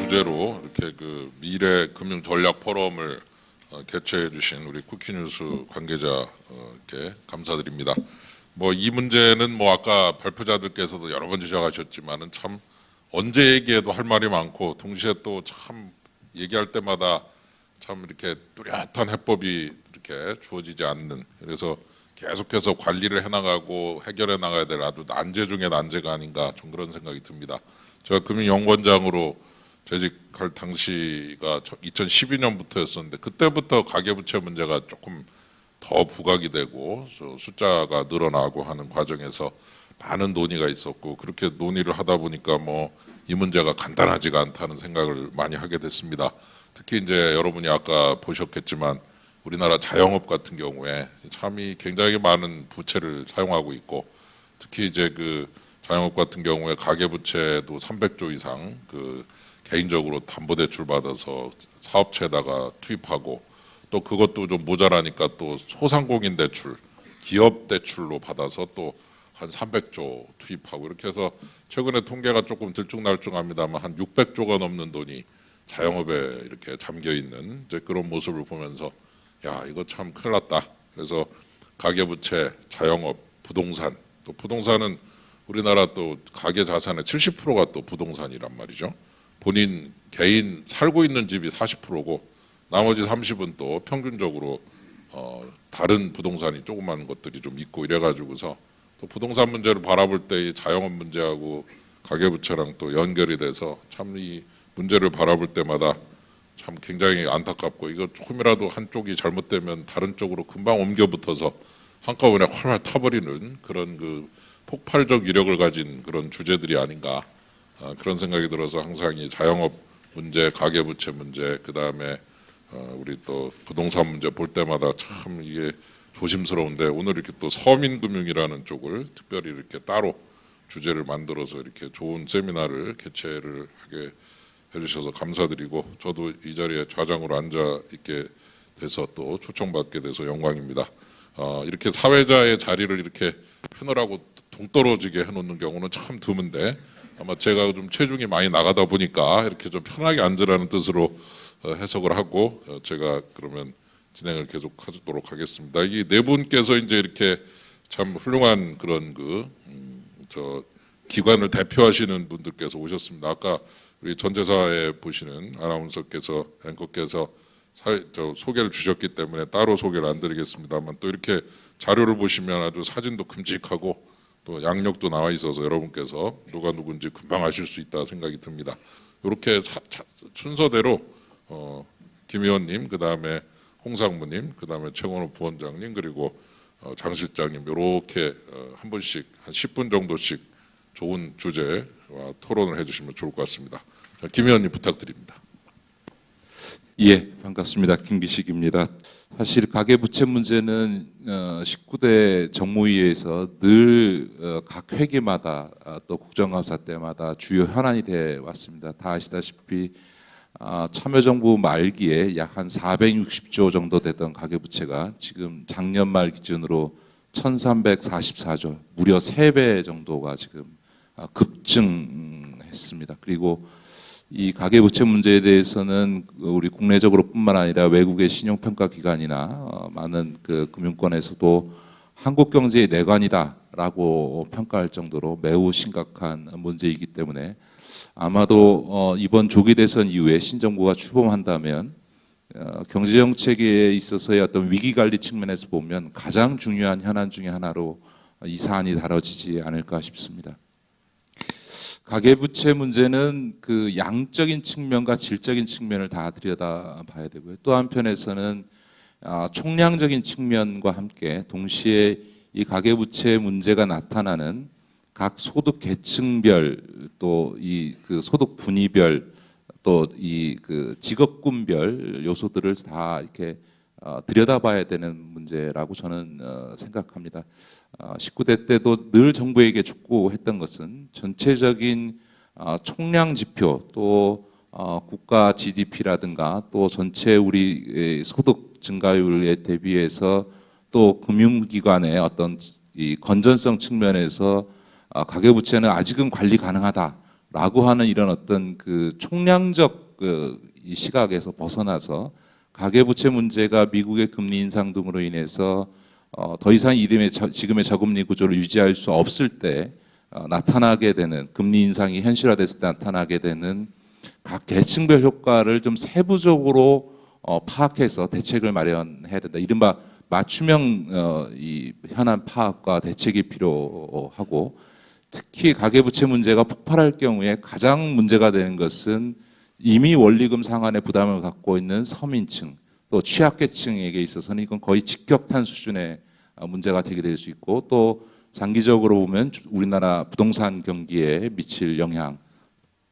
주제로 이렇게 그 미래 금융 전략 포럼을 개최해 주신 우리 쿠키뉴스 관계자께 감사드립니다. 뭐 이 문제는 뭐 아까 발표자들께서도 여러 번 지적하셨지만은 참 언제 얘기해도 할 말이 많고 동시에 또 참 얘기할 때마다 참 이렇게 뚜렷한 해법이 이렇게 주어지지 않는, 그래서 계속해서 관리를 해나가고 해결해 나가야 될 아주 난제 중에 난제가 아닌가 좀 그런 생각이 듭니다. 제가 금융연구원장으로 재직할 당시가 2012년부터였었는데 그때부터 가계부채 문제가 조금 더 부각이 되고 숫자가 늘어나고 하는 과정에서 많은 논의가 있었고, 그렇게 논의를 하다 보니까 뭐 이 문제가 간단하지가 않다는 생각을 많이 하게 됐습니다. 특히 이제 여러분이 아까 보셨겠지만 우리나라 자영업 같은 경우에 참이 굉장히 많은 부채를 사용하고 있고, 특히 이제 그 자영업 같은 경우에 가계부채도 300조 이상 그 개인적으로 담보대출 받아서 사업체에다가 투입하고, 또 그것도 좀 모자라니까 또 소상공인 대출, 기업 대출로 받아서 또 한 300조 투입하고, 이렇게 해서 최근에 통계가 조금 들쭉날쭉합니다만 한 600조가 넘는 돈이 자영업에 이렇게 잠겨 있는 이제 그런 모습을 보면서 야, 이거 참 큰일 났다. 그래서 가계부채, 자영업, 부동산, 또 부동산은 우리나라 또 가계 자산의 70%가 또 부동산이란 말이죠. 본인 개인 살고 있는 집이 40%고 나머지 30은 또 평균적으로 다른 부동산이 조그만 것들이 좀 있고 이래가지고서 또 부동산 문제를 바라볼 때 이 자영업 문제하고 가계부채랑 또 연결이 돼서 참 이 문제를 바라볼 때마다 참 굉장히 안타깝고, 이거 조금이라도 한쪽이 잘못되면 다른 쪽으로 금방 옮겨 붙어서 한꺼번에 활활 타버리는 그런 그 폭발적 위력을 가진 그런 주제들이 아닌가, 그런 생각이 들어서 항상 이 자영업 문제, 가계부채 문제, 그 다음에 우리 또 부동산 문제 볼 때마다 참 이게 조심스러운데, 오늘 이렇게 또 서민금융이라는 쪽을 특별히 이렇게 따로 주제를 만들어서 이렇게 좋은 세미나를 개최를 하게 해주셔서 감사드리고, 저도 이 자리에 좌장으로 앉아 있게 돼서 또 초청받게 돼서 영광입니다. 이렇게 사회자의 자리를 이렇게 패널하고 동떨어지게 해놓는 경우는 참 드문데, 아마 제가 좀 체중이 많이 나가다 보니까 이렇게 좀 편하게 앉으라는 뜻으로 해석을 하고 제가 그러면 진행을 계속 하도록 하겠습니다. 이 네 분께서 이제 이렇게 참 훌륭한 그런 저 기관을 대표하시는 분들께서 오셨습니다. 아까 우리 전재사에 보시는 아나운서께서, 앵커께서 소개를 주셨기 때문에 따로 소개를 안 드리겠습니다만, 또 이렇게 자료를 보시면 아주 사진도 큼직하고 또 양력도 나와 있어서 여러분께서 누가 누군지 금방 아실 수 있다 생각이 듭니다. 이렇게 순서대로 김 의원님, 그 다음에 홍 상무님, 그 다음에 최건호 부원장님, 그리고 장 실장님 이렇게 한 분씩 한 10분 정도씩 좋은 주제와 토론을 해주시면 좋을 것 같습니다. 김 의원님 부탁드립니다. 예, 반갑습니다. 김기식입니다. 사실 가계부채 문제는 19대 정무위에서 늘 각 회기마다 또 국정감사 때마다 주요 현안이 돼 왔습니다. 다 아시다시피 참여정부 말기에 약 한 460조 정도 되던 가계부채가 지금 작년 말 기준으로 1344조, 무려 3배 정도가 지금 급증했습니다. 그리고 이 가계부채 문제에 대해서는 우리 국내적으로뿐만 아니라 외국의 신용평가기관이나 많은 그 금융권에서도 한국 경제의 내관이다라고 평가할 정도로 매우 심각한 문제이기 때문에 아마도 이번 조기 대선 이후에 신정부가 출범한다면 경제정책에 있어서의 어떤 위기관리 측면에서 보면 가장 중요한 현안 중에 하나로 이 사안이 다뤄지지 않을까 싶습니다. 가계부채 문제는 그 양적인 측면과 질적인 측면을 다 들여다봐야 되고요. 또 한편에서는 총량적인 측면과 함께 동시에 이 가계부채 문제가 나타나는 각 소득 계층별, 또 이 그 소득 분위별, 또 이 그 직업군별 요소들을 다 이렇게 들여다봐야 되는 문제라고 저는 생각합니다. 19대 때도 늘 정부에게 촉구했던 것은 전체적인 총량 지표, 또 국가 GDP라든가 또 전체 우리 소득 증가율에 대비해서 또 금융기관의 어떤 이 건전성 측면에서 가계부채는 아직은 관리 가능하다. 라고 하는 이런 어떤 그 총량적 이 시각에서 벗어나서 가계부채 문제가 미국의 금리 인상 등으로 인해서 더 이상 지금의 저금리 구조를 유지할 수 없을 때 나타나게 되는 금리 인상이 현실화됐을 때 나타나게 되는 각 계층별 효과를 좀 세부적으로 파악해서 대책을 마련해야 된다. 이른바 맞춤형 이 현안 파악과 대책이 필요하고 특히 가계부채 문제가 폭발할 경우에 가장 문제가 되는 것은 이미 원리금 상환의 부담을 갖고 있는 서민층 또 취약계층에게 있어서는 이건 거의 직격탄 수준의 문제가 되게 될 수 있고 또 장기적으로 보면 우리나라 부동산 경기에 미칠 영향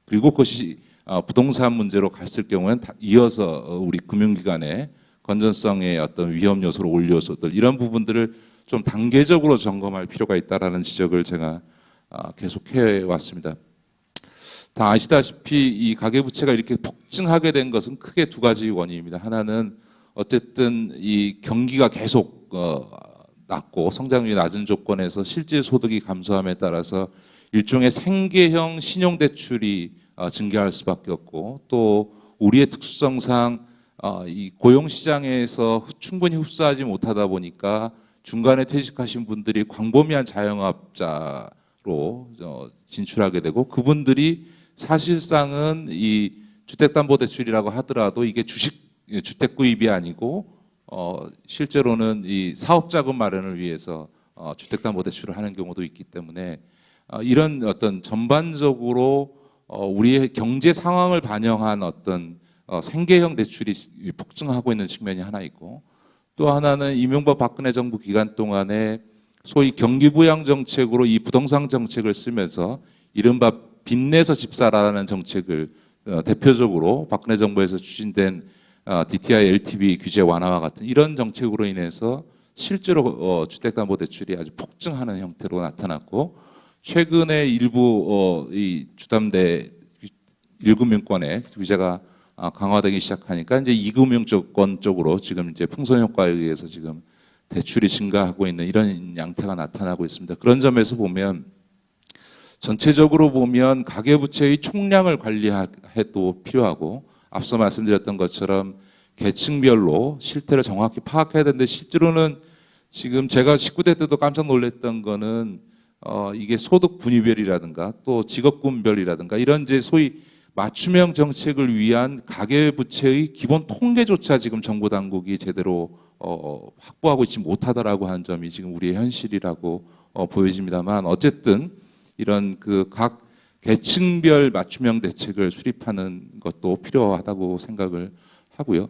그리고 그것이 부동산 문제로 갔을 경우에는 이어서 우리 금융기관의 건전성의 어떤 위험 요소로 올 요소들 이런 부분들을 좀 단계적으로 점검할 필요가 있다라는 지적을 제가 계속해 왔습니다. 다 아시다시피 이 가계부채가 이렇게 폭증하게 된 것은 크게 두 가지 원인입니다. 하나는 어쨌든 이 경기가 계속 낮고 성장률이 낮은 조건에서 실질 소득이 감소함에 따라서 일종의 생계형 신용대출이 증가할 수밖에 없고 또 우리의 특수성상 이 고용시장에서 충분히 흡수하지 못하다 보니까 중간에 퇴직하신 분들이 광범위한 자영업자로 진출하게 되고 그분들이 사실상은 이 주택담보대출이라고 하더라도 이게 주택 구입이 아니고 실제로는 이 사업자금 마련을 위해서 주택담보대출을 하는 경우도 있기 때문에 이런 어떤 전반적으로 우리의 경제 상황을 반영한 어떤 생계형 대출이 폭증하고 있는 측면이 하나 있고 또 하나는 이명박 박근혜 정부 기간 동안에 소위 경기부양 정책으로 이 부동산 정책을 쓰면서 이른바 빚내서 집사라는 정책을 대표적으로 박근혜 정부에서 추진된 DTI LTV 규제 완화와 같은 이런 정책으로 인해서 실제로 주택담보대출이 아주 폭증하는 형태로 나타났고 최근에 일부 이 주담대 1금융권의 규제가 강화되기 시작하니까 이제 2금융권 쪽으로 지금 이제 풍선 효과에 의해서 지금 대출이 증가하고 있는 이런 양태가 나타나고 있습니다. 그런 점에서 보면 전체적으로 보면 가계부채의 총량을 관리해도 필요하고 앞서 말씀드렸던 것처럼 계층별로 실태를 정확히 파악해야 되는데 실제로는 지금 제가 19대 때도 깜짝 놀랐던 거는 이게 소득 분위별이라든가 또 직업군별이라든가 이런 이제 소위 맞춤형 정책을 위한 가계부채의 기본 통계조차 지금 정부 당국이 제대로 확보하고 있지 못하다라고 하는 점이 지금 우리의 현실이라고 보여집니다만 어쨌든 이런 그 각 계층별 맞춤형 대책을 수립하는 것도 필요하다고 생각을 하고요.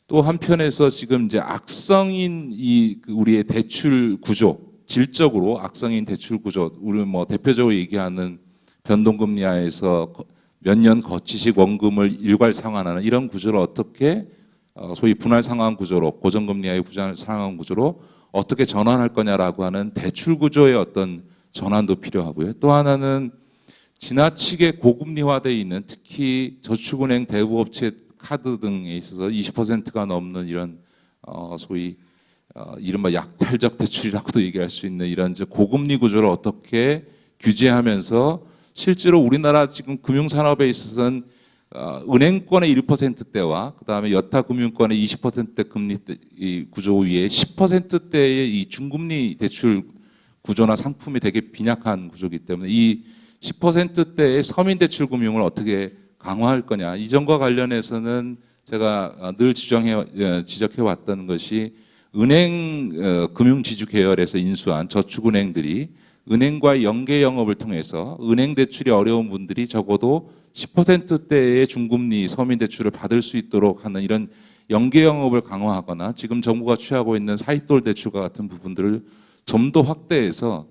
또 한편에서 지금 이제 악성인 우리의 대출 구조, 질적으로 악성인 대출 구조, 우리 뭐 대표적으로 얘기하는 변동금리 하에서 몇 년 거치식 원금을 일괄 상환하는 이런 구조를 어떻게 소위 분할 상환 구조로 고정금리하의 분할 상환 구조로 어떻게 전환할 거냐라고 하는 대출 구조의 어떤 전환도 필요하고요. 또 하나는 지나치게 고금리화되어 있는 특히 저축은행 대부업체 카드 등에 있어서 20%가 넘는 이런 소위 이른바 약탈적 대출이라고도 얘기할 수 있는 이런 고금리 구조를 어떻게 규제하면서 실제로 우리나라 지금 금융산업에 있어서는 은행권의 1%대와 그다음에 여타 금융권의 20%대 금리 구조 위에 10%대의 이 중금리 대출 구조나 상품이 되게 빈약한 구조이기 때문에 이 10%대의 서민 대출 금융을 어떻게 강화할 거냐 이 점과 관련해서는 제가 늘 지적해 왔던 것이 은행 금융지주 계열에서 인수한 저축은행들이 은행과 연계 영업을 통해서 은행 대출이 어려운 분들이 적어도 10%대의 중금리 서민 대출을 받을 수 있도록 하는 이런 연계 영업을 강화하거나 지금 정부가 취하고 있는 사익돌 대출과 같은 부분들을 좀 더 확대해서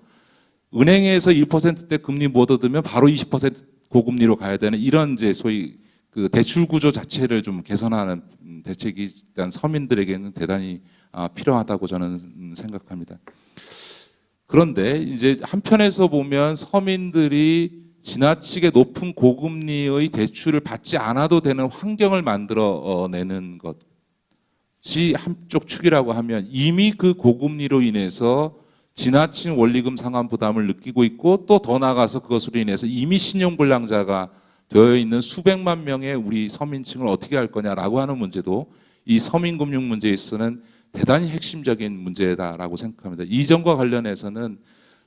은행에서 1%대 금리 못 얻으면 바로 20% 고금리로 가야 되는 이런 이제 소위 그 대출 구조 자체를 좀 개선하는 대책이 일단 서민들에게는 대단히 필요하다고 저는 생각합니다. 그런데 이제 한편에서 보면 서민들이 지나치게 높은 고금리의 대출을 받지 않아도 되는 환경을 만들어내는 것이 한쪽 축이라고 하면 이미 그 고금리로 인해서 지나친 원리금 상환 부담을 느끼고 있고 또 더 나아가서 그것으로 인해서 이미 신용불량자가 되어 있는 수백만 명의 우리 서민층을 어떻게 할 거냐라고 하는 문제도 이 서민금융 문제에 있어서는 대단히 핵심적인 문제다라고 생각합니다. 이 점과 관련해서는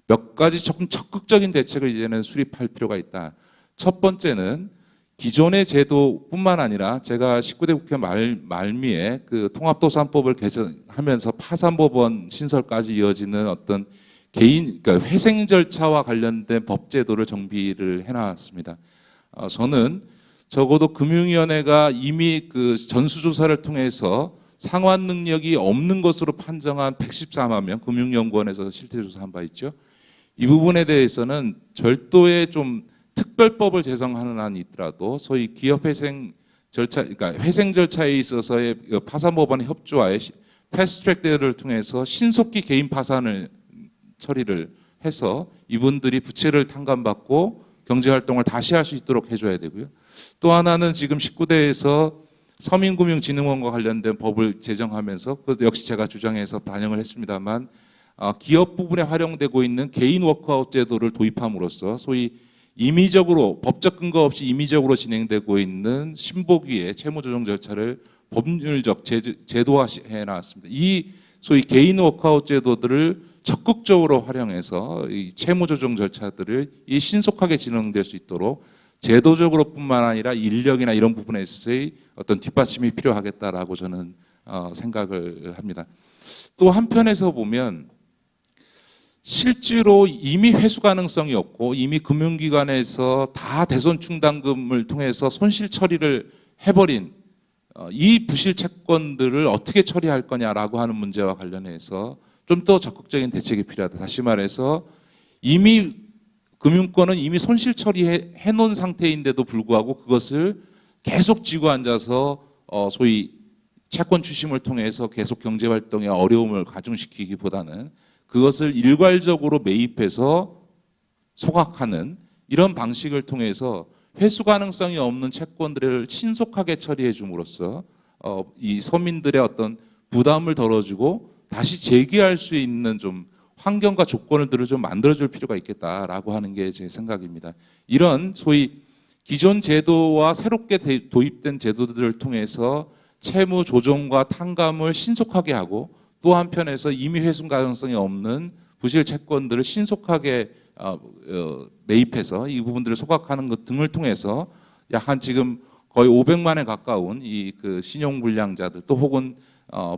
몇 가지 조금 적극적인 대책을 이제는 수립할 필요가 있다. 첫 번째는 기존의 제도뿐만 아니라 제가 19대 국회 말미에 그 통합도산법을 개정하면서 파산법원 신설까지 이어지는 어떤 그러니까 회생 절차와 관련된 법제도를 정비를 해놨습니다. 저는 적어도 금융위원회가 이미 그 전수조사를 통해서 상환 능력이 없는 것으로 판정한 114만 명 금융연구원에서 실태조사한 바 있죠. 이 부분에 대해서는 별도의 좀 특별법을 제정하는 한이 있더라도 소위 기업회생 절차, 그러니까 회생 절차에 있어서의 파산법원의 협조와의 패스트트랙 대회를 통해서 신속히 개인 파산을 처리를 해서 이분들이 부채를 탕감받고 경제활동을 다시 할 수 있도록 해줘야 되고요. 또 하나는 지금 19대에서 서민금융진흥원과 관련된 법을 제정하면서 그것도 역시 제가 주장해서 반영을 했습니다만 기업 부분에 활용되고 있는 개인 워크아웃 제도를 도입함으로써 소위 임의적으로 법적 근거 없이 임의적으로 진행되고 있는 신복위의 채무조정 절차를 법률적 제도화해 놨습니다. 이 소위 개인 워크아웃 제도들을 적극적으로 활용해서 이 채무조정 절차들을 이 신속하게 진행될 수 있도록 제도적으로뿐만 아니라 인력이나 이런 부분에 있어서의 어떤 뒷받침이 필요하겠다라고 저는 생각을 합니다. 또 한편에서 보면 실제로 이미 회수 가능성이 없고 이미 금융기관에서 다 대손 충당금을 통해서 손실 처리를 해버린 이 부실 채권들을 어떻게 처리할 거냐라고 하는 문제와 관련해서 좀 더 적극적인 대책이 필요하다. 다시 말해서 이미 금융권은 이미 손실 처리해 놓은 상태인데도 불구하고 그것을 계속 쥐고 앉아서 소위 채권 추심을 통해서 계속 경제 활동에 어려움을 가중시키기보다는 그것을 일괄적으로 매입해서 소각하는 이런 방식을 통해서 회수 가능성이 없는 채권들을 신속하게 처리해 줌으로써 이 서민들의 어떤 부담을 덜어주고 다시 재기할 수 있는 좀 환경과 조건들을 좀 만들어줄 필요가 있겠다라고 하는 게 제 생각입니다. 이런 소위 기존 제도와 새롭게 도입된 제도들을 통해서 채무 조정과 탕감을 신속하게 하고 또 한편에서 이미 회수 가능성이 없는 부실 채권들을 신속하게 매입해서 이 부분들을 소각하는 것 등을 통해서 약 한 지금 거의 500만에 가까운 이 그 신용불량자들 또 혹은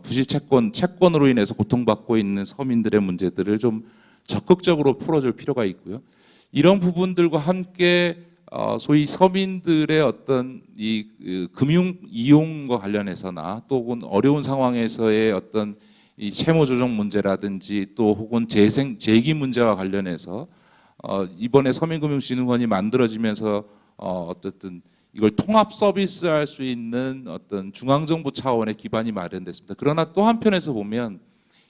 부실 채권으로 인해서 고통받고 있는 서민들의 문제들을 좀 적극적으로 풀어줄 필요가 있고요. 이런 부분들과 함께 소위 서민들의 어떤 이 금융 이용과 관련해서나 또 혹은 어려운 상황에서의 어떤 이 채무 조정 문제라든지 또 혹은 재기 문제와 관련해서 이번에 서민금융진흥원이 만들어지면서 어쨌든 이걸 통합 서비스할 수 있는 어떤 중앙정부 차원의 기반이 마련됐습니다. 그러나 또 한편에서 보면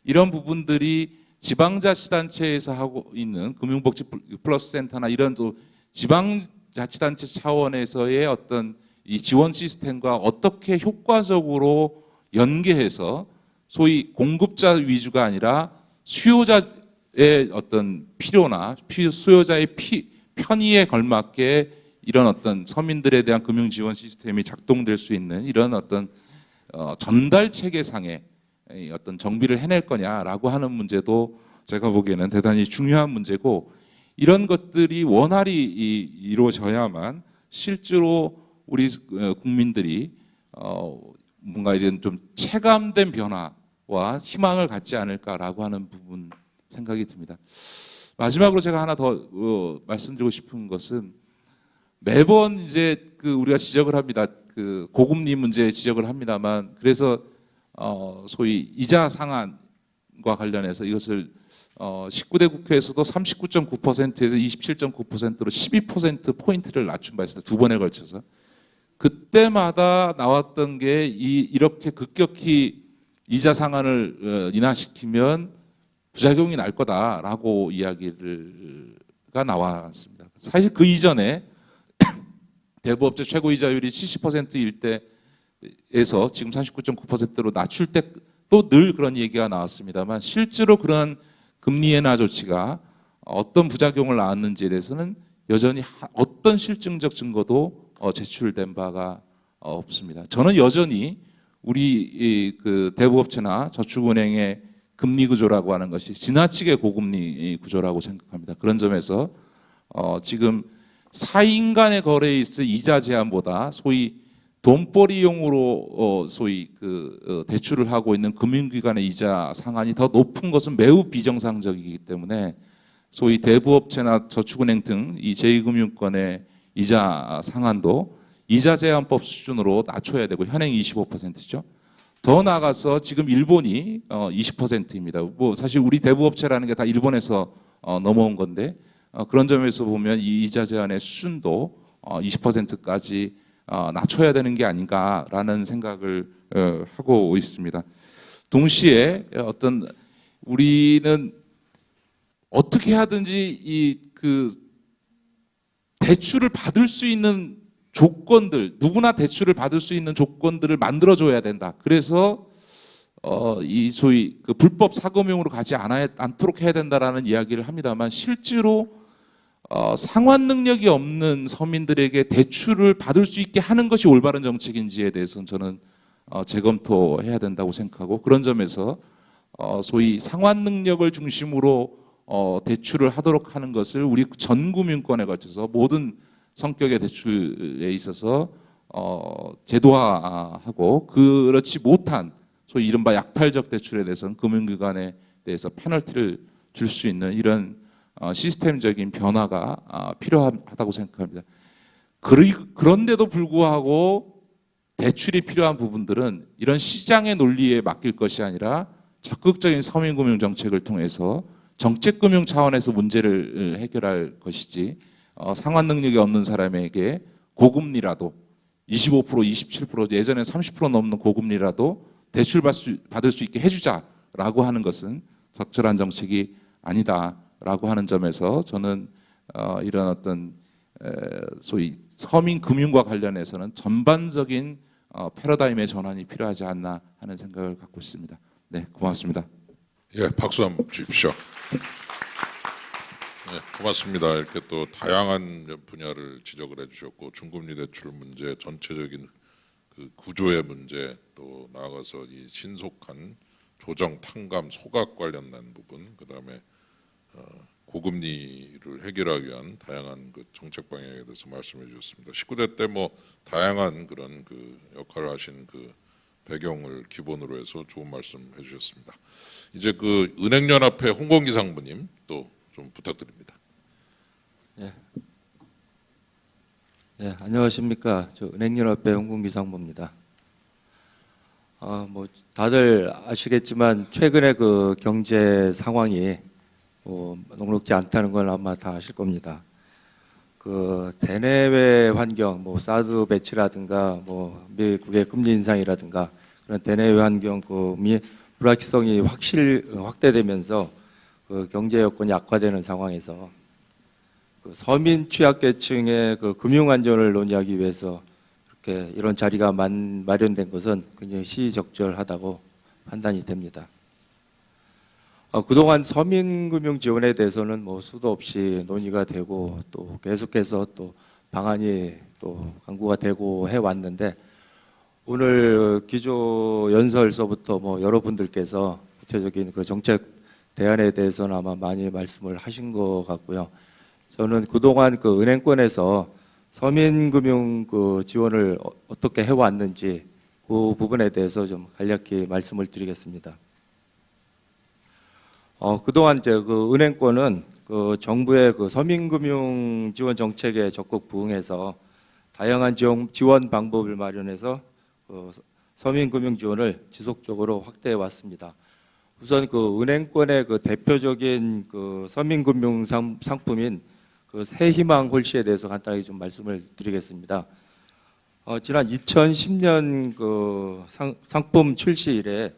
이런 부분들이 지방자치단체에서 하고 있는 금융복지 플러스 센터나 이런 또 지방자치단체 차원에서의 어떤 이 지원 시스템과 어떻게 효과적으로 연계해서 소위 공급자 위주가 아니라 수요자의 어떤 필요나 수요자의 편의에 걸맞게 이런 어떤 서민들에 대한 금융 지원 시스템이 작동될 수 있는 이런 어떤 전달 체계상의 어떤 정비를 해낼 거냐라고 하는 문제도 제가 보기에는 대단히 중요한 문제고 이런 것들이 원활히 이루어져야만 실제로 우리 국민들이 뭔가 이런 좀 체감된 변화와 희망을 갖지 않을까라고 하는 부분 생각이 듭니다. 마지막으로 제가 하나 더 말씀드리고 싶은 것은 매번 이제 그 우리가 지적을 합니다. 그 고금리 문제 지적을 합니다만 그래서 소위 이자 상한과 관련해서 이것을 19대 국회에서도 39.9%에서 27.9%로 12% 포인트를 낮춘 바 있습니다. 두 번에 걸쳐서. 그때마다 나왔던 게 이렇게 급격히 이자 상한을 인하시키면 부작용이 날 거다라고 이야기가 나왔습니다. 사실 그 이전에 대부업체 최고이자율이 70%일 때에서 지금 39.9%로 낮출 때 또 늘 그런 얘기가 나왔습니다만 실제로 그런 금리 인하 조치가 어떤 부작용을 낳았는지에 대해서는 여전히 어떤 실증적 증거도 제출된 바가 없습니다. 저는 여전히 우리 그 대부업체나 저축은행의 금리 구조라고 하는 것이 지나치게 고금리 구조라고 생각합니다. 그런 점에서 지금 사인 간의 거래에 있어 이자 제한보다 소위 돈벌이용으로 소위 그 대출을 하고 있는 금융기관의 이자 상한이 더 높은 것은 매우 비정상적이기 때문에 소위 대부업체나 저축은행 등 이 제2금융권의 이자 상한도 이자 제한법 수준으로 낮춰야 되고 현행 25%죠. 더 나아가서 지금 일본이 20%입니다. 뭐 사실 우리 대부업체라는 게 다 일본에서 넘어온 건데 그런 점에서 보면 이 이자 제한의 수준도 20%까지 낮춰야 되는 게 아닌가라는 생각을 하고 있습니다. 동시에 어떤 우리는 어떻게 하든지 이 그 대출을 받을 수 있는 조건들, 누구나 대출을 받을 수 있는 조건들을 만들어줘야 된다. 그래서 이 소위 그 불법 사금융으로 가지 않도록 해야 된다라는 이야기를 합니다만 실제로 상환 능력이 없는 서민들에게 대출을 받을 수 있게 하는 것이 올바른 정책인지에 대해서는 저는 재검토해야 된다고 생각하고 그런 점에서 소위 상환 능력을 중심으로 대출을 하도록 하는 것을 우리 전 금융권에 걸쳐서 모든 성격의 대출에 있어서 제도화하고 그렇지 못한 소위 이른바 약탈적 대출에 대해서는 금융기관에 대해서 페널티를 줄 수 있는 이런 시스템적인 변화가 필요하다고 생각합니다. 그런데도 불구하고 대출이 필요한 부분들은 이런 시장의 논리에 맡길 것이 아니라 적극적인 서민금융 정책을 통해서 정책금융 차원에서 문제를 해결할 것이지 상환 능력이 없는 사람에게 고금리라도 25%, 27% 예전에 30% 넘는 고금리라도 대출 받을 수 있게 해주자라고 하는 것은 적절한 정책이 아니다라고 하는 점에서 저는 이런 어떤 소위 서민 금융과 관련해서는 전반적인 패러다임의 전환이 필요하지 않나 하는 생각을 갖고 있습니다. 네, 고맙습니다. 예, 박수 한번 주십시오. 네, 고맙습니다. 이렇게 또 다양한 분야를 지적을 해주셨고 중금리 대출 문제, 전체적인 그 구조의 문제, 또 나아가서 이 신속한 조정, 탕감, 소각 관련된 부분, 그다음에 고금리를 해결하기 위한 다양한 그 정책 방향에 대해서 말씀해 주셨습니다. 19대 때 뭐 다양한 그런 그 역할을 하신 그 배경을 기본으로 해서 좋은 말씀 해주셨습니다. 이제 그 은행연합회 홍건기 상무님 또 좀 부탁드립니다. 예. 예, 안녕하십니까. 저 은행연합회 홍건기 상무입니다. 뭐 다들 아시겠지만 최근에 그 경제 상황이 녹록지 않다는 걸 아마 다 아실 겁니다. 그 대내외 환경, 뭐 사드 배치라든가, 뭐 미국의 금리 인상이라든가 그런 대내외 환경이 불확실성이 확대되면서 그 경제 여건이 악화되는 상황에서 그 서민 취약계층의 그 금융 안전을 논의하기 위해서 이렇게 이런 자리가 마련된 것은 굉장히 시의적절하다고 판단이 됩니다. 그동안 서민금융 지원에 대해서는 뭐 수도 없이 논의가 되고 또 계속해서 또 방안이 또 강구가 되고 해왔는데 오늘 기조 연설서부터 뭐 여러분들께서 구체적인 그 정책 대안에 대해서는 아마 많이 말씀을 하신 것 같고요. 저는 그동안 그 은행권에서 서민금융 그 지원을 어떻게 해왔는지 그 부분에 대해서 좀 간략히 말씀을 드리겠습니다. 그동안 이제 그 은행권은 그 정부의 그 서민금융 지원 정책에 적극 부응해서 다양한 지원 방법을 마련해서 그 서민금융 지원을 지속적으로 확대해 왔습니다. 우선 그 은행권의 그 대표적인 그 서민금융 상품인 그 새희망 홀씨에 대해서 간단하게 좀 말씀을 드리겠습니다. 지난 2010년 그 상품 출시 이래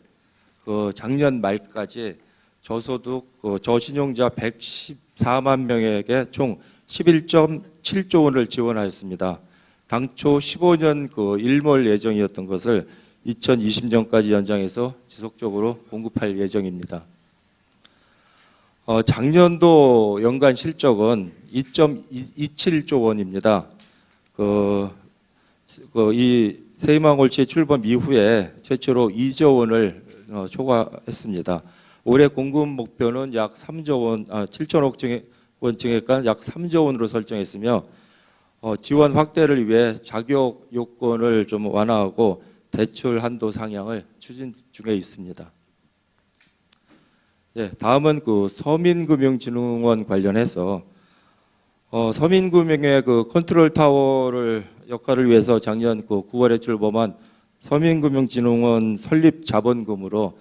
그 작년 말까지 저소득 그 저신용자 114만 명에게 총 11.7조 원을 지원하였습니다. 당초 15년 그 일몰 예정이었던 것을 2020년까지 연장해서 지속적으로 공급할 예정입니다. 작년도 연간 실적은 2.27조 원입니다. 이 세이망 옳치 출범 이후에 최초로 2조 원을 초과했습니다. 올해 공급 목표는 약 3조 원, 7천억 원 증액간 약 3조 원으로 설정했으며 지원 확대를 위해 자격 요건을 좀 완화하고 대출 한도 상향을 추진 중에 있습니다. 예, 다음은 서민금융진흥원 관련해서 서민금융의 컨트롤 타워를 역할을 위해서 작년 9월에 출범한 서민금융진흥원 설립 자본금으로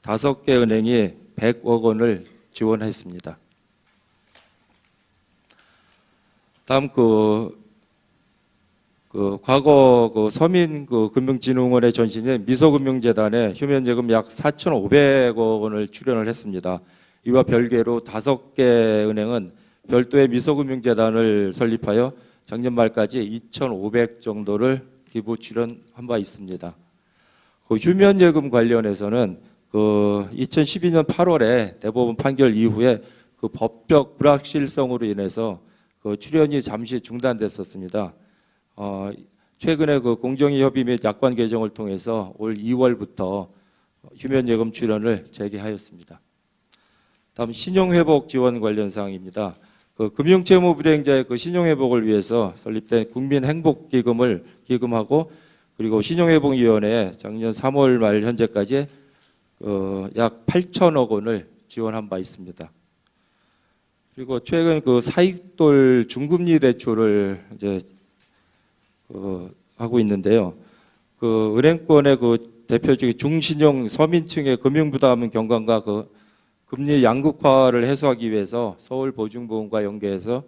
5개 은행이 100억 원을 지원했습니다. 다음 과거 서민금융진흥원의 전신인 미소금융재단에 휴면자금 약 4,500억 원을 출연을 했습니다. 이와 별개로 5개 은행은 별도의 미소금융재단을 설립하여 작년 말까지 2,500 정도를 기부 출연한 바 있습니다. 휴면예금 관련해서는 2012년 8월에 대법원 판결 이후에 법적 불확실성으로 인해서 출연이 잠시 중단됐었습니다. 최근에 공정위 협의 및 약관 개정을 통해서 올 2월부터 휴면예금 출연을 재개하였습니다. 다음 신용회복 지원 관련 사항입니다. 금융채무 불이행자의 신용회복을 위해서 설립된 국민행복기금을 기금하고 그리고 신용회복위원회에 작년 3월 말 현재까지 약 8천억 원을 지원한 바 있습니다. 그리고 최근 사익돌 중금리 대출을 이제 하고 있는데요. 은행권의 대표적인 중신용 서민층의 금융부담 경감과 금리 양극화를 해소하기 위해서 서울보증보험과 연계해서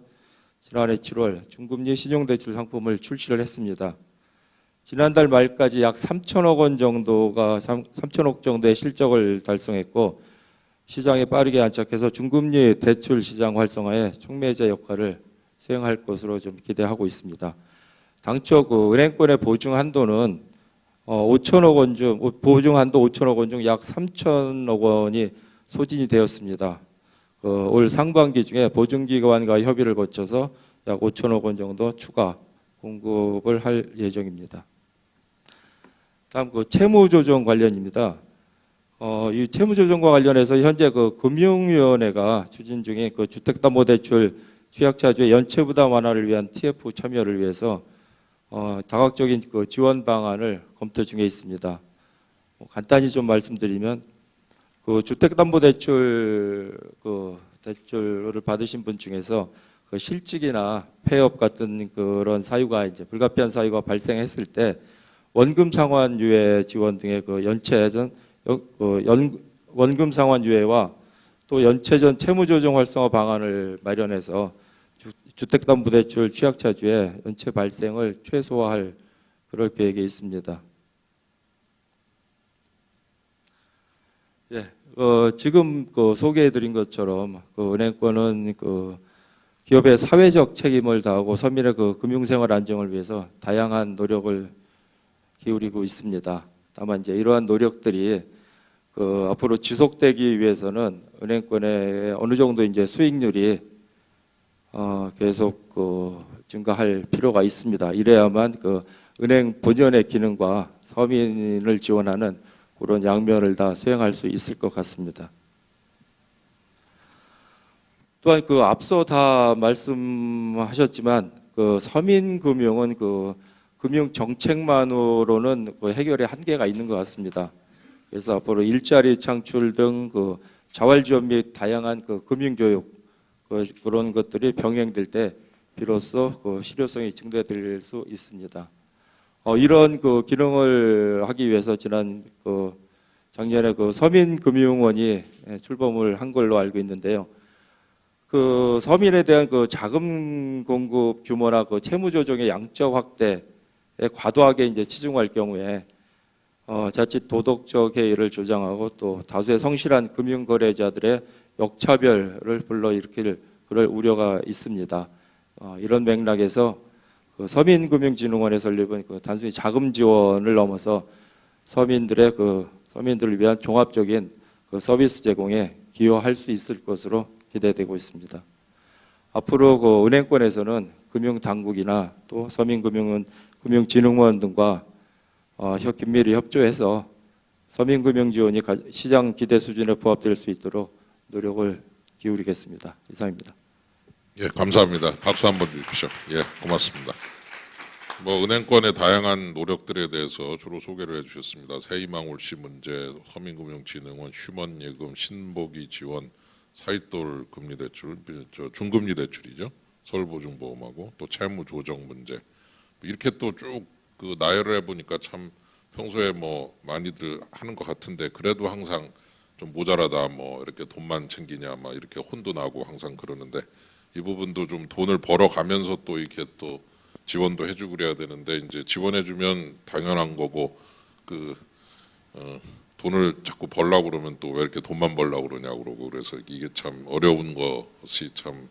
지난해 7월 중금리 신용대출 상품을 출시를 했습니다. 지난달 말까지 약 3천억 원 정도가 3천억 정도의 실적을 달성했고 시장에 빠르게 안착해서 중금리 대출 시장 활성화에 촉매제 역할을 수행할 것으로 좀 기대하고 있습니다. 당초 은행권의 보증 한도는 5천억 원 중 보증 한도 5천억 원 중 약 3천억 원이 소진이 되었습니다. 올 상반기 중에 보증기관과 협의를 거쳐서 약 5천억 원 정도 추가 공급을 할 예정입니다. 다음 채무조정 관련입니다. 이 채무조정과 관련해서 현재 금융위원회가 추진 중인 주택담보대출 취약차주의 연체부담 완화를 위한 TF 참여를 위해서 다각적인 지원 방안을 검토 중에 있습니다. 간단히 좀 말씀드리면 주택담보대출 대출을 받으신 분 중에서 실직이나 폐업 같은 그런 사유가 이제 불가피한 사유가 발생했을 때 원금 상환 유예 지원 등의 연체전 원금 상환 유예와 또 연체전 채무조정 활성화 방안을 마련해서 주택담보대출 취약차주의 연체 발생을 최소화할 그럴 계획에 있습니다. 예, 지금 소개해드린 것처럼 은행권은 기업의 사회적 책임을 다하고 서민의 금융생활 안정을 위해서 다양한 노력을 기울이고 있습니다. 다만 이제 이러한 노력들이 앞으로 지속되기 위해서는 은행권의 어느 정도 이제 수익률이 계속 증가할 필요가 있습니다. 이래야만 은행 본연의 기능과 서민을 지원하는 그런 양면을 다 수행할 수 있을 것 같습니다. 또한 앞서 다 말씀하셨지만 서민금융은 금융 정책만으로는 해결의 한계가 있는 것 같습니다. 그래서 앞으로 일자리 창출 등 자활 지원 및 다양한 금융교육 그런 것들이 병행될 때 비로소 실효성이 증대될 수 있습니다. 이런 기능을 하기 위해서 작년에 서민금융원이 출범을 한 걸로 알고 있는데요. 서민에 대한 자금 공급 규모나 채무 조정의 양적 확대에 과도하게 이제 치중할 경우에 자칫 도덕적 해이를 조장하고 또 다수의 성실한 금융거래자들의 역차별을 불러일으킬 그럴 우려가 있습니다. 이런 맥락에서 서민금융진흥원의 설립은 단순히 자금 지원을 넘어서 서민들을 위한 종합적인 서비스 제공에 기여할 수 있을 것으로 기대되고 있습니다. 앞으로 그 은행권에서는 금융당국이나 또 서민금융진흥원 등과 긴밀히 협조해서 서민금융지원이 시장 기대 수준에 부합될 수 있도록 노력을 기울이겠습니다. 이상입니다. 예, 감사합니다. 박수 한번 주십시오. 예, 고맙습니다. 뭐 은행권의 다양한 노력들에 대해서 주로 소개를 해주셨습니다. 새희망 올시 문제, 서민금융진흥원, 휴먼예금, 신보기 지원, 사익돌 금리 대출, 중금리 대출이죠. 서울보증보험하고 또 채무 조정 문제 이렇게 또 쭉 그 나열을 해보니까 참 평소에 뭐 많이들 하는 것 같은데 그래도 항상 좀 모자라다 뭐 이렇게 돈만 챙기냐 막 이렇게 혼도 나고 항상 그러는데 이 부분도 좀 돈을 벌어가면서 또 이렇게 또 지원도 해주고 그래야 되는데 이제 지원해주면 당연한 거고 돈을 자꾸 벌라고 그러면 또 왜 이렇게 돈만 벌라고 그러냐고 그러고 그래서 이게 참 어려운 것이 참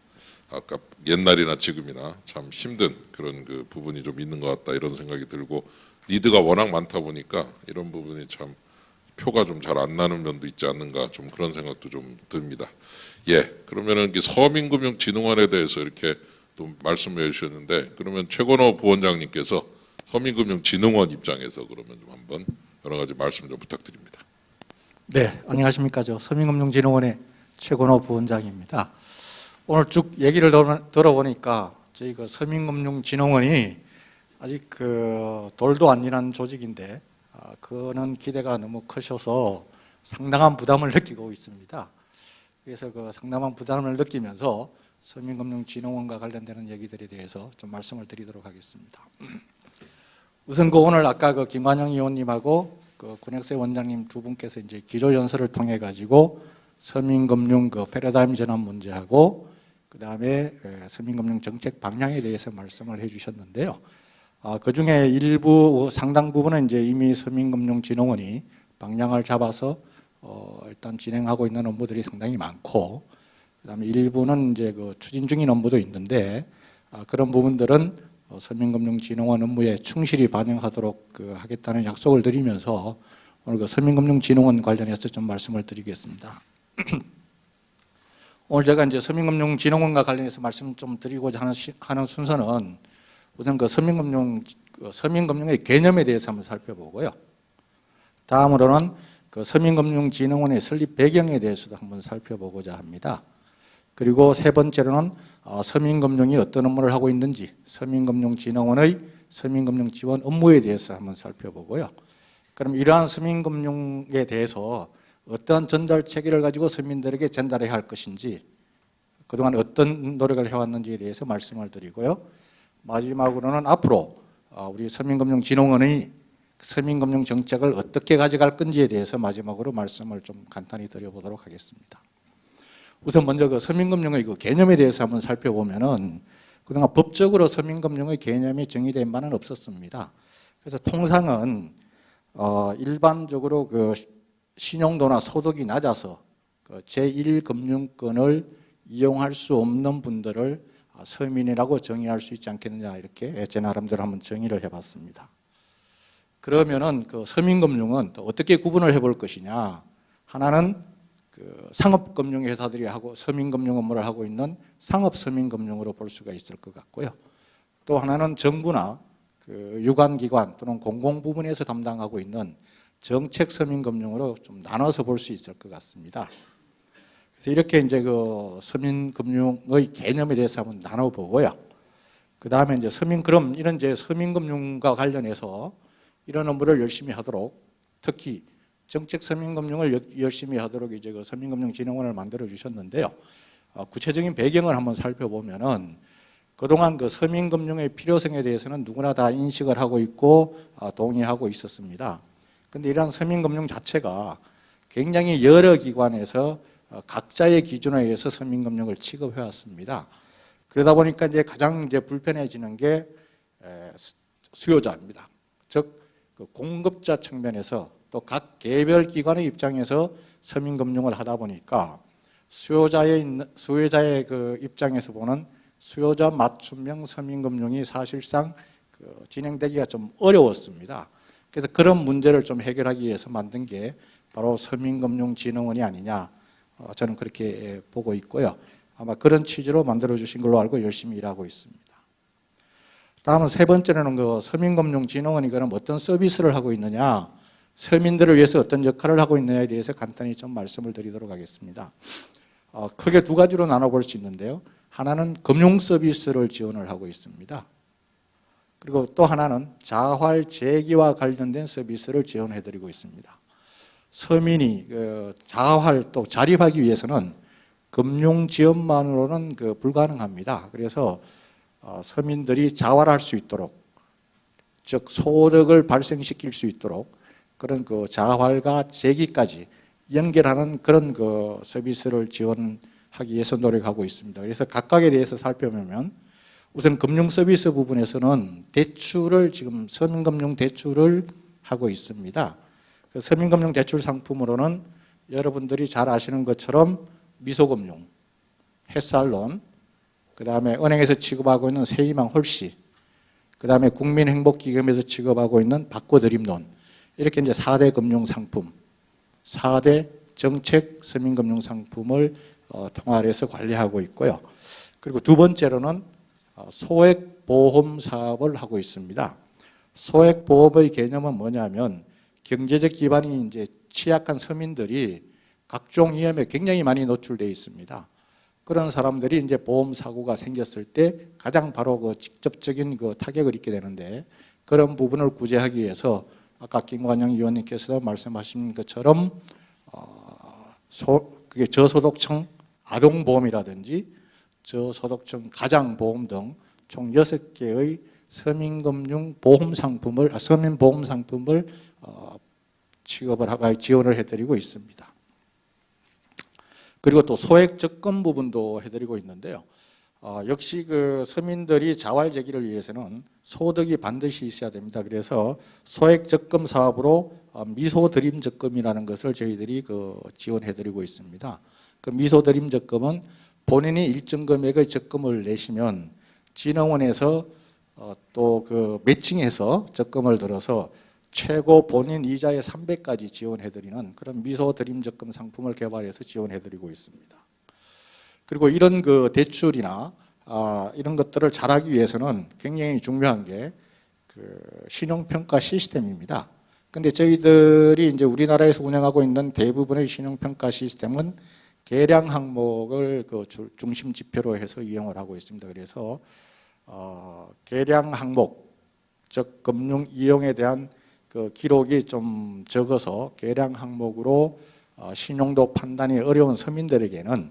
아까 옛날이나 지금이나 참 힘든 그런 그 부분이 좀 있는 것 같다 이런 생각이 들고 니드가 워낙 많다 보니까 이런 부분이 참 표가 좀 잘 안 나는 면도 있지 않는가 좀 그런 생각도 좀 듭니다. 예, 그러면은 서민금융진흥원에 대해서 이렇게 또 말씀해 주셨는데 그러면 최건호 부원장님께서 서민금융진흥원 입장에서 그러면 좀 한번 여러 가지 말씀 좀 부탁드립니다. 네, 안녕하십니까. 저 서민금융진흥원의 최건호 부원장입니다. 오늘 쭉 얘기를 들어보니까 저희 그 서민금융진흥원이 아직 그 돌도 안 지난 조직인데 그거는 기대가 너무 크셔서 상당한 부담을 느끼고 있습니다. 그래서 그 상당한 부담을 느끼면서 서민금융진흥원과 관련되는 얘기들에 대해서 좀 말씀을 드리도록 하겠습니다. 우선 그 오늘 아까 그 김관영 의원님하고 그 권혁세 원장님 두 분께서 이제 기조연설을 통해 가지고 서민금융 그 패러다임 전환 문제하고 그 다음에 서민금융 정책 방향에 대해서 말씀을 해주셨는데요. 그 중에 일부 상당 부분은 이제 이미 서민금융진흥원이 방향을 잡아서 일단 진행하고 있는 업무들이 상당히 많고, 그다음에 일부는 이제 그 추진 중인 업무도 있는데 그런 부분들은 서민금융진흥원 업무에 충실히 반영하도록 하겠다는 약속을 드리면서 오늘 그 서민금융진흥원 관련해서 좀 말씀을 드리겠습니다. 오늘 제가 이제 서민금융진흥원과 관련해서 말씀 좀 드리고자 하는 순서는 우선 그 서민금융의 개념에 대해서 한번 살펴보고요. 다음으로는 그 서민금융진흥원의 설립 배경에 대해서도 한번 살펴보고자 합니다. 그리고 세 번째로는 서민금융이 어떤 업무를 하고 있는지 서민금융진흥원의 서민금융 지원 업무에 대해서 한번 살펴보고요. 그럼 이러한 서민금융에 대해서 어떤 전달 체계를 가지고 서민들에게 전달해야 할 것인지 그동안 어떤 노력을 해왔는지에 대해서 말씀을 드리고요. 마지막으로는 앞으로 우리 서민금융진흥원의 서민금융 정책을 어떻게 가져갈 건지에 대해서 마지막으로 말씀을 좀 간단히 드려보도록 하겠습니다. 우선 먼저 그 서민금융의 그 개념에 대해서 한번 살펴보면은 그동안 법적으로 서민금융의 개념이 정의된 바는 없었습니다. 그래서 통상은 일반적으로 그 신용도나 소득이 낮아서 그 제1금융권을 이용할 수 없는 분들을 서민이라고 정의할 수 있지 않겠느냐 이렇게 제 나름대로 한번 정의를 해봤습니다. 그러면은 그 서민금융은 또 어떻게 구분을 해볼 것이냐? 하나는 그 상업금융 회사들이 하고 서민금융 업무를 하고 있는 상업서민금융으로 볼 수가 있을 것 같고요. 또 하나는 정부나 그 유관기관 또는 공공부문에서 담당하고 있는 정책서민금융으로 좀 나눠서 볼 수 있을 것 같습니다. 그래서 이렇게 이제 그 서민금융의 개념에 대해서 한번 나눠보고요. 그 다음에 이제 그럼 이런 이제 서민금융과 관련해서 이런 업무를 열심히 하도록 특히 정책서민금융을 열심히 하도록 이제 그 서민금융진흥원을 만들어 주셨는데요. 구체적인 배경을 한번 살펴보면은 그동안 그 서민금융의 필요성에 대해서는 누구나 다 인식을 하고 있고 동의하고 있었습니다. 그런데 이러한 서민금융 자체가 굉장히 여러 기관에서 각자의 기준에 의해서 서민금융을 취급해 왔습니다. 그러다 보니까 이제 가장 이제 불편해지는 게 수요자입니다. 즉 그 공급자 측면에서 또 각 개별 기관의 입장에서 서민금융을 하다 보니까 수요자의 그 입장에서 보는 수요자 맞춤형 서민금융이 사실상 진행되기가 좀 어려웠습니다. 그래서 그런 문제를 좀 해결하기 위해서 만든 게 바로 서민금융진흥원이 아니냐 저는 그렇게 보고 있고요. 아마 그런 취지로 만들어 주신 걸로 알고 열심히 일하고 있습니다. 다음은 세 번째로는 그 서민금융진흥원이 그럼 어떤 서비스를 하고 있느냐, 서민들을 위해서 어떤 역할을 하고 있느냐에 대해서 간단히 좀 말씀을 드리도록 하겠습니다. 크게 두 가지로 나눠볼 수 있는데요. 하나는 금융 서비스를 지원을 하고 있습니다. 그리고 또 하나는 자활 재기와 관련된 서비스를 지원해드리고 있습니다. 서민이 자활 또 자립하기 위해서는 금융 지원만으로는 불가능합니다. 그래서 서민들이 자활할 수 있도록, 즉 소득을 발생시킬 수 있도록 그런 자활과 재기까지 연결하는 그런 서비스를 지원하기 위해서 노력하고 있습니다. 그래서 각각에 대해서 살펴보면 우선 금융 서비스 부분에서는 대출을 지금 서민금융 대출을 하고 있습니다. 그 서민금융 대출 상품으로는 여러분들이 잘 아시는 것처럼 미소금융, 햇살론, 그 다음에 은행에서 취급하고 있는 세희망 홀씨, 그 다음에 국민행복기금에서 취급하고 있는 바꿔드림론, 이렇게 이제 4대 금융상품, 4대 정책 서민금융상품을 통할해서 관리하고 있고요. 그리고 두 번째로는 소액보험 사업을 하고 있습니다. 소액보험의 개념은 뭐냐면 경제적 기반이 이제 취약한 서민들이 각종 위험에 굉장히 많이 노출되어 있습니다. 그런 사람들이 이제 보험 사고가 생겼을 때 가장 바로 직접적인 타격을 입게 되는데, 그런 부분을 구제하기 위해서 아까 김관영 의원님께서 말씀하신 것처럼 그게 저소득층 아동보험이라든지 저소득층 가장보험 등 총 6개의 서민금융 보험 상품을 서민보험 상품을 취급을 하고 지원을 해드리고 있습니다. 그리고 또 소액 적금 부분도 해드리고 있는데요. 역시 서민들이 자활재기를 위해서는 소득이 반드시 있어야 됩니다. 그래서 소액 적금 사업으로 미소 드림 적금이라는 것을 저희들이 지원해드리고 있습니다. 그 미소 드림 적금은 본인이 일정 금액의 적금을 내시면 진흥원에서 또 매칭해서 적금을 들어서 최고 본인 이자의 3배까지 지원해드리는 그런 미소 드림 적금 상품을 개발해서 지원해드리고 있습니다. 그리고 이런 대출이나 이런 것들을 잘하기 위해서는 굉장히 중요한 게 신용평가 시스템입니다. 근데 저희들이 이제 우리나라에서 운영하고 있는 대부분의 신용평가 시스템은 계량 항목을 중심 지표로 해서 이용을 하고 있습니다. 그래서 계량 항목, 즉 금융 이용에 대한 기록이 좀 적어서 계량 항목으로 신용도 판단이 어려운 서민들에게는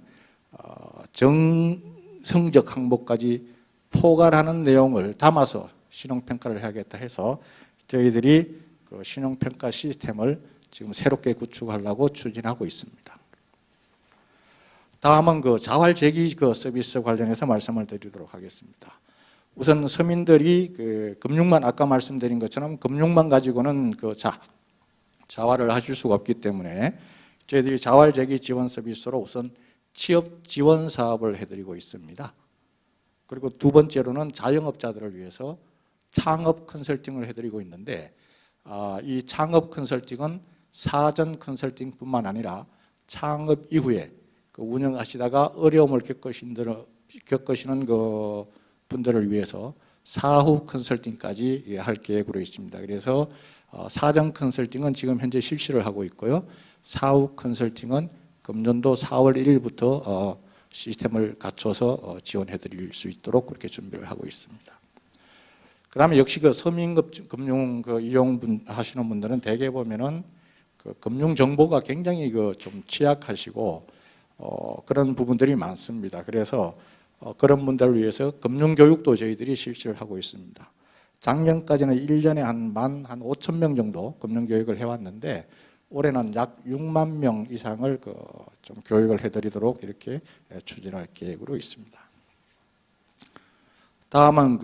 정성적 항목까지 포괄하는 내용을 담아서 신용평가를 해야겠다 해서 저희들이 신용평가 시스템을 지금 새롭게 구축하려고 추진하고 있습니다. 다음은 자활재기 서비스 관련해서 말씀을 드리도록 하겠습니다. 우선 서민들이 금융만 아까 말씀드린 것처럼 금융만 가지고는 자활을 하실 수가 없기 때문에 저희들이 자활재기 지원 서비스로 우선 취업 지원 사업을 해드리고 있습니다. 그리고 두 번째로는 자영업자들을 위해서 창업 컨설팅을 해드리고 있는데, 이 창업 컨설팅은 사전 컨설팅뿐만 아니라 창업 이후에 운영하시다가 어려움을 겪으시는 분들을 위해서 사후 컨설팅까지 할 계획으로 있습니다. 그래서 사전 컨설팅은 지금 현재 실시를 하고 있고요. 사후 컨설팅은 금년도 4월 1일부터 시스템을 갖춰서 지원해 드릴 수 있도록 그렇게 준비를 하고 있습니다. 그 다음에 역시 서민금융 이용 하시는 분들은 대개 보면은 금융 정보가 굉장히 좀 취약하시고 그런 부분들이 많습니다. 그래서 그런 분들을 위해서 금융교육도 저희들이 실시를 하고 있습니다. 작년까지는 1년에 한 5,000명 정도 금융교육을 해왔는데 올해는 약 6만 명 이상을 좀 교육을 해드리도록 이렇게 추진할 계획으로 있습니다. 다음은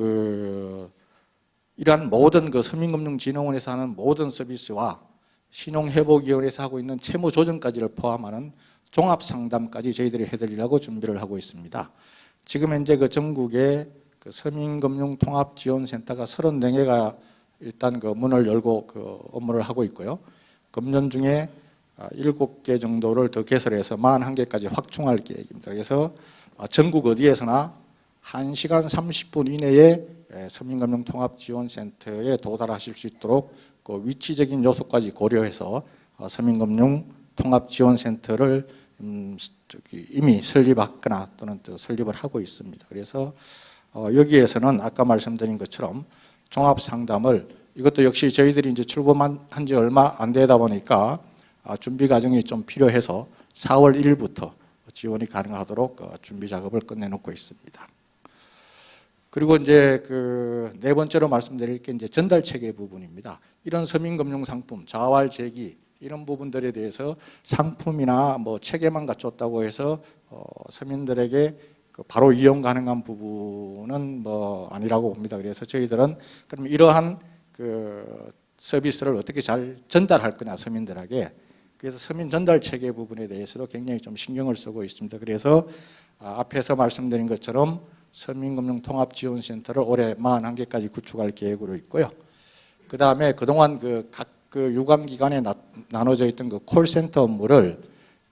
이러한 모든 서민금융진흥원에서 하는 모든 서비스와 신용회복위원회에서 하고 있는 채무조정까지를 포함하는 종합상담까지 저희들이 해드리려고 준비를 하고 있습니다. 지금 현재 전국에 서민금융통합지원센터가 34개가 일단 문을 열고 업무를 하고 있고요. 금년 중에 7개 정도를 더 개설해서 41개까지 확충할 계획입니다. 그래서 전국 어디에서나 1시간 30분 이내에 서민금융통합지원센터에 도달하실 수 있도록 그 위치적인 요소까지 고려해서 서민금융통합지원센터를 이미 설립하거나 또는 또 설립을 하고 있습니다. 그래서 여기에서는 아까 말씀드린 것처럼 종합상담을 이것도 역시 저희들이 이제 출범한 지 얼마 안 되다 보니까 준비 과정이 좀 필요해서 4월 1일부터 지원이 가능하도록 준비 작업을 끝내놓고 있습니다. 그리고 이제 그 네 번째로 말씀드릴 게 이제 전달 체계 부분입니다. 이런 서민금융 상품, 자활 제기 이런 부분들에 대해서 상품이나 뭐 체계만 갖췄다고 해서 서민들에게 바로 이용 가능한 부분은 뭐 아니라고 봅니다. 그래서 저희들은 그럼 이러한 그 서비스를 어떻게 잘 전달할 거냐 서민들에게, 그래서 서민 전달 체계 부분에 대해서도 굉장히 좀 신경을 쓰고 있습니다. 그래서 앞에서 말씀드린 것처럼 서민금융통합지원센터를 올해 41개까지 구축할 계획으로 있고요. 그 다음에 그동안 각 유관기관에 나눠져 있던 그 콜센터 업무를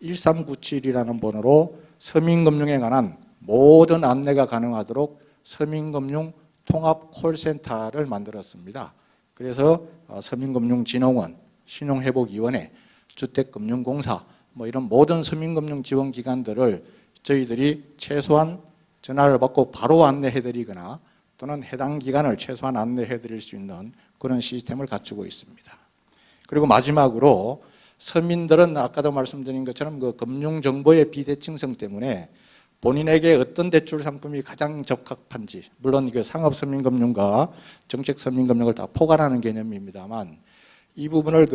1397이라는 번호로 서민금융에 관한 모든 안내가 가능하도록 서민금융 통합 콜센터를 만들었습니다. 그래서 서민금융진흥원, 신용회복위원회, 주택금융공사 뭐 이런 모든 서민금융 지원 기관들을 저희들이 최소한 전화를 받고 바로 안내해드리거나 또는 해당 기간을 최소한 안내해드릴 수 있는 그런 시스템을 갖추고 있습니다. 그리고 마지막으로 서민들은 아까도 말씀드린 것처럼 그 금융정보의 비대칭성 때문에 본인에게 어떤 대출 상품이 가장 적합한지, 물론 이게 상업서민금융과 정책서민금융을 다 포괄하는 개념입니다만 이 부분을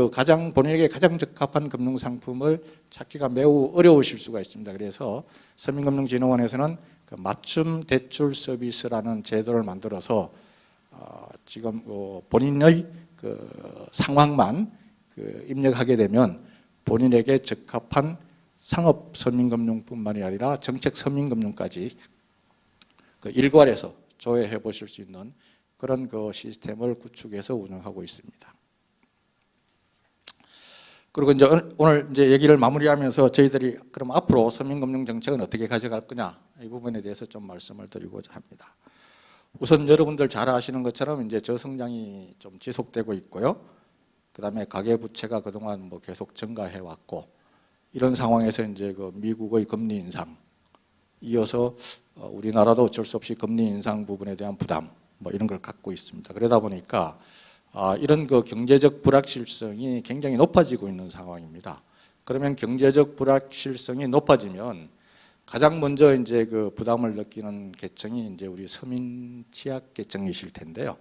본인에게 가장 적합한 금융 상품을 찾기가 매우 어려우실 수가 있습니다. 그래서 서민금융진흥원에서는 그 맞춤 대출 서비스라는 제도를 만들어서 지금 본인의 그 상황만 입력하게 되면 본인에게 적합한 상업 서민금융뿐만이 아니라 정책 서민금융까지 일괄해서 조회해 보실 수 있는 그런 시스템을 구축해서 운영하고 있습니다. 그리고 이제 오늘 이제 얘기를 마무리하면서 저희들이 그럼 앞으로 서민금융 정책은 어떻게 가져갈 거냐 이 부분에 대해서 좀 말씀을 드리고자 합니다. 우선 여러분들 잘 아시는 것처럼 이제 저성장이 좀 지속되고 있고요. 그다음에 가계부채가 그동안 뭐 계속 증가해 왔고 이런 상황에서 이제 미국의 금리 인상 이어서 우리나라도 어쩔 수 없이 금리 인상 부분에 대한 부담 뭐 이런 걸 갖고 있습니다. 그러다 보니까 이런 경제적 불확실성이 굉장히 높아지고 있는 상황입니다. 그러면 경제적 불확실성이 높아지면 가장 먼저 이제 부담을 느끼는 계층이 이제 우리 서민 취약 계층이실 텐데요.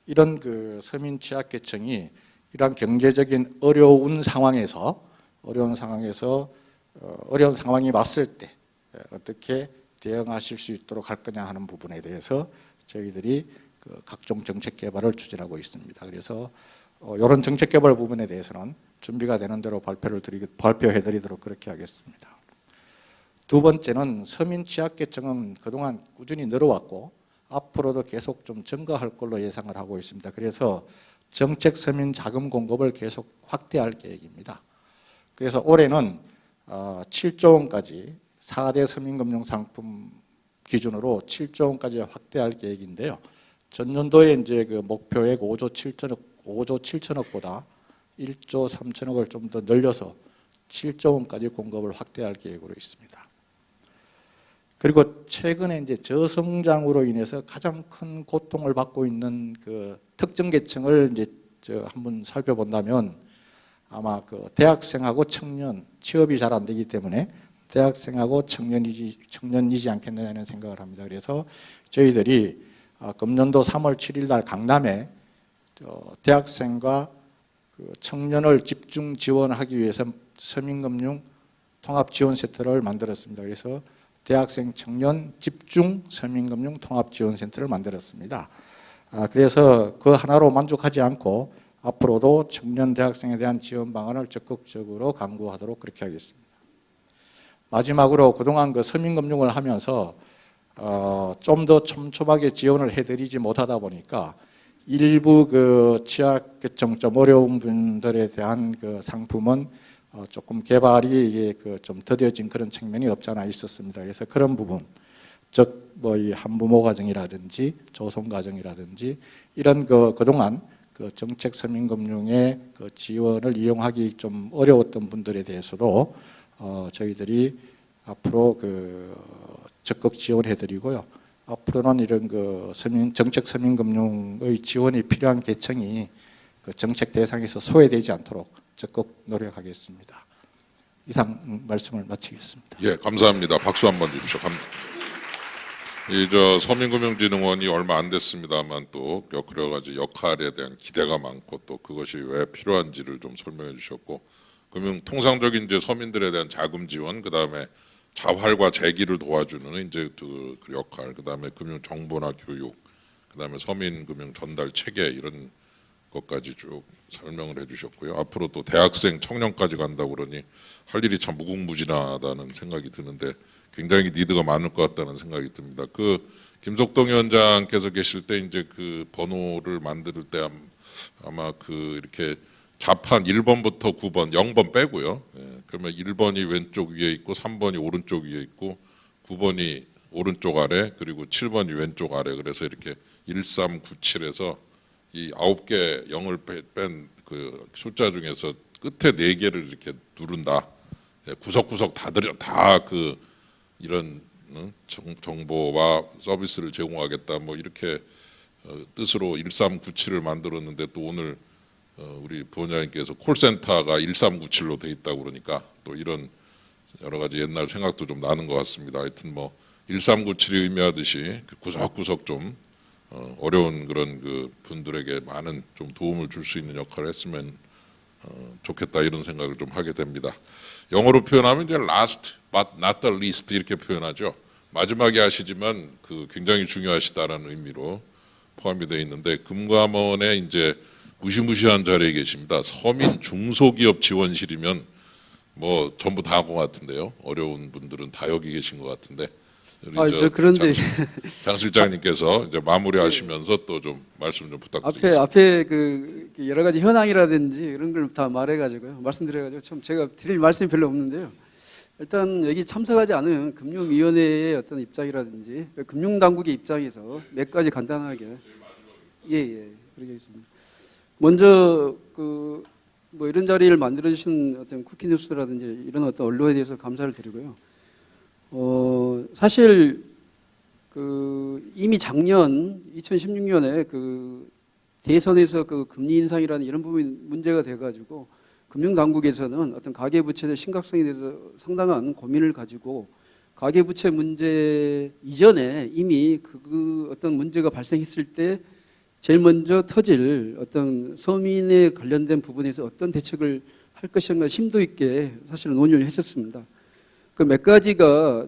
이런 서민 취약 계층이 이러한 경제적인 어려운 상황이 왔을 때 어떻게 대응하실 수 있도록 할 거냐 하는 부분에 대해서 저희들이 각종 정책 개발을 추진하고 있습니다. 그래서 이런 정책 개발 부분에 대해서는 준비가 되는 대로 발표해 드리도록 그렇게 하겠습니다. 두 번째는 서민 취약계층은 그동안 꾸준히 늘어왔고 앞으로도 계속 좀 증가할 걸로 예상을 하고 있습니다. 그래서 정책 서민 자금 공급을 계속 확대할 계획입니다. 그래서 올해는 7조 원까지 4대 서민금융 상품 기준으로 7조 원까지 확대할 계획인데요. 전년도에 이제 목표액 5조 7천억보다 1조 3천억을 좀 더 늘려서 7조 원까지 공급을 확대할 계획으로 있습니다. 그리고 최근에 이제 저성장으로 인해서 가장 큰 고통을 받고 있는 특정 계층을 이제 한번 살펴본다면 아마 대학생하고 청년 취업이 잘 안 되기 때문에 대학생하고 청년이지 않겠느냐는 생각을 합니다. 그래서 저희들이 금년도 3월 7일 날 강남에 대학생과 청년을 집중 지원하기 위해서 서민금융 통합지원센터를 만들었습니다. 그래서 대학생 청년 집중 서민금융 통합지원센터를 만들었습니다. 그래서 그 하나로 만족하지 않고 앞으로도 청년 대학생에 대한 지원 방안을 적극적으로 강구하도록 그렇게 하겠습니다. 마지막으로 그동안 서민금융을 하면서 좀 더 촘촘하게 지원을 해드리지 못하다 보니까 일부 취약계층 좀 어려운 분들에 대한 상품은 조금 개발이 이게 좀 더뎌진 그런 측면이 없잖아 있었습니다. 그래서 그런 부분, 즉 뭐 이 한부모 가정이라든지 조성 가정이라든지 이런 그동안 그 정책 서민금융의 그 지원을 이용하기 좀 어려웠던 분들에 대해서도 저희들이 앞으로 적극 지원해드리고요. 앞으로는 이런 정책 서민금융의 지원이 필요한 계층이 그 정책 대상에서 소외되지 않도록 적극 노력하겠습니다. 이상 말씀을 마치겠습니다. 예, 감사합니다. 박수 한번 주십시오. 저 서민금융진흥원이 얼마 안 됐습니다만 또 여러 가지 역할에 대한 기대가 많고 또 그것이 왜 필요한지를 좀 설명해 주셨고, 통상적인 이제 서민들에 대한 자금 지원, 그 다음에 자활과 재기를 도와주는 이제 그 역할, 그 다음에 금융 정보나 교육, 그 다음에 서민금융 전달 체계 이런 것까지 쭉 설명을 해주셨고요. 앞으로 또 대학생, 청년까지 간다고 그러니 할 일이 참 무궁무진하다는 생각이 드는데 굉장히 니드가 많을 것 같다는 생각이 듭니다. 김석동 위원장께서 계실 때 이제 그 번호를 만들 때 아마 이렇게 자판 1번부터 9번, 0번 빼고요. 예, 그러면 1번이 왼쪽 위에 있고 3번이 오른쪽 위에 있고 9번이 오른쪽 아래 그리고 7번이 왼쪽 아래, 그래서 이렇게 1397에서 이 9개 0을 뺀 그 숫자 중에서 끝에 4개를 이렇게 누른다. 예, 구석구석 다 이런 정보와 서비스를 제공하겠다. 뭐 이렇게 뜻으로 1397을 만들었는데 또 오늘 우리 부원장님께서 콜센터가 1397로 돼 있다고 그러니까 또 이런 여러 가지 옛날 생각도 좀 나는 것 같습니다. 하여튼 뭐 1397이 의미하듯이 구석구석 좀 어려운 그런 분들에게 많은 좀 도움을 줄 수 있는 역할을 했으면 좋겠다 이런 생각을 좀 하게 됩니다. 영어로 표현하면 이제 last but not the least 이렇게 표현하죠. 마지막에 하시지만 굉장히 중요하시다라는 의미로 포함이 되어 있는데, 금감원에 이제 무시무시한 자리에 계십니다. 서민 중소기업 지원실이면 뭐 전부 다 한 것 같은데요. 어려운 분들은 다 여기 계신 것 같은데. 그런데 장 실장님께서 이제 마무리하시면서 또 좀 말씀 좀 부탁드리겠습니다. 앞에 여러 가지 현황이라든지 이런 걸 다 말해가지고요, 말씀드려가지고 좀 제가 드릴 말씀이 별로 없는데요. 일단 여기 참석하지 않은 금융위원회의 어떤 입장이라든지 금융당국의 입장에서 몇 가지 간단하게 그러겠습니다. 먼저 뭐 이런 자리를 만들어 주신 어떤 쿠키뉴스라든지 이런 어떤 언론에 대해서 감사를 드리고요. 사실 이미 작년 2016년에 대선에서 금리 인상이라는 이런 부분이 문제가 돼가지고 금융당국에서는 어떤 가계부채의 심각성에 대해서 상당한 고민을 가지고 가계부채 문제 이전에 이미 어떤 문제가 발생했을 때 제일 먼저 터질 어떤 서민에 관련된 부분에서 어떤 대책을 할 것인가 심도 있게 사실 논의를 했었습니다. 몇 가지가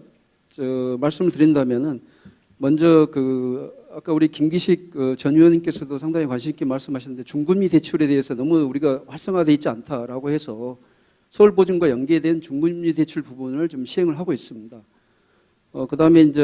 말씀을 드린다면은 먼저 아까 우리 김기식 전 의원님께서도 상당히 관심 있게 말씀하셨는데 중금리 대출에 대해서 너무 우리가 활성화되어 있지 않다라고 해서 서울보증과 연계된 중금리 대출 부분을 좀 시행을 하고 있습니다. 그다음에 이제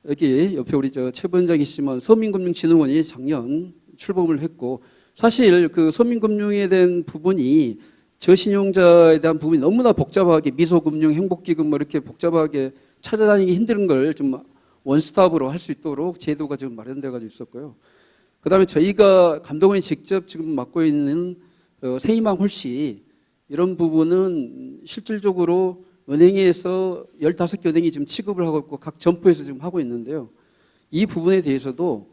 여기 옆에 우리 최 부원장이시지만 서민금융진흥원이 작년 출범을 했고, 사실 서민금융에 대한 부분이 저신용자에 대한 부분이 너무나 복잡하게 미소금융, 행복기금 뭐 이렇게 복잡하게 찾아다니기 힘든 걸 좀 원스톱으로 할 수 있도록 제도가 지금 마련돼 가지고 있었고요. 그다음에 저희가 감독원이 직접 지금 맡고 있는 새희망 홀씨 이런 부분은 실질적으로 은행에서 15개 은행이 지금 취급을 하고 있고 각 점포에서 지금 하고 있는데요. 이 부분에 대해서도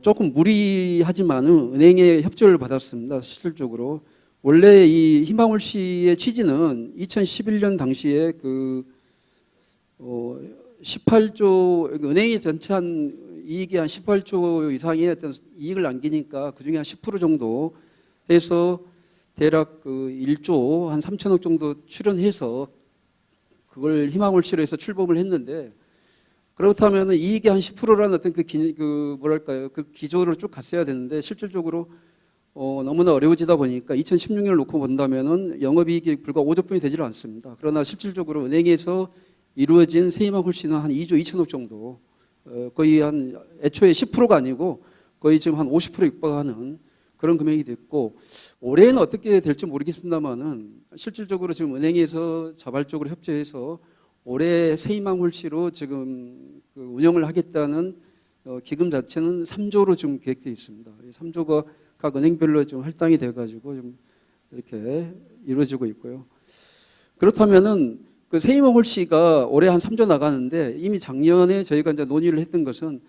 조금 무리하지만은 은행의 협조를 받았습니다. 실질적으로 원래 이 희망홀 씨의 취지는 2011년 당시에 18조 은행이 전체 이익이 한 18조 이상의 어떤 이익을 남기니까 그 중에 한 10% 정도 해서 대략 1조 한 3천억 정도 출연해서 그걸 희망홀 씨로 해서 출범을 했는데, 그렇다면 이익의 한 10%라는 어떤 뭐랄까요 기조를 쭉 갔어야 되는데 실질적으로 너무나 어려워지다 보니까 2016년을 놓고 본다면은 영업이익이 불과 5조 뿐이 되질 않습니다. 그러나 실질적으로 은행에서 이루어진 새희망 홀씨는 한 2조 2천억 정도, 거의 한 애초에 10%가 아니고 거의 지금 한 50% 육박하는 그런 금액이 됐고 올해는 어떻게 될지 모르겠습니다만은 실질적으로 지금 은행에서 자발적으로 협조해서 올해 세희망 홀씨로 지금 그 운영을 하겠다는 기금 자체는 3조로 지금 계획되어 있습니다. 3조가 각 은행별로 좀 할당이 돼가지고 좀 이렇게 이루어지고 있고요. 그렇다면은 그 세희망 홀씨가 올해 한 3조 나가는데 이미 작년에 저희가 이제 논의를 했던 것은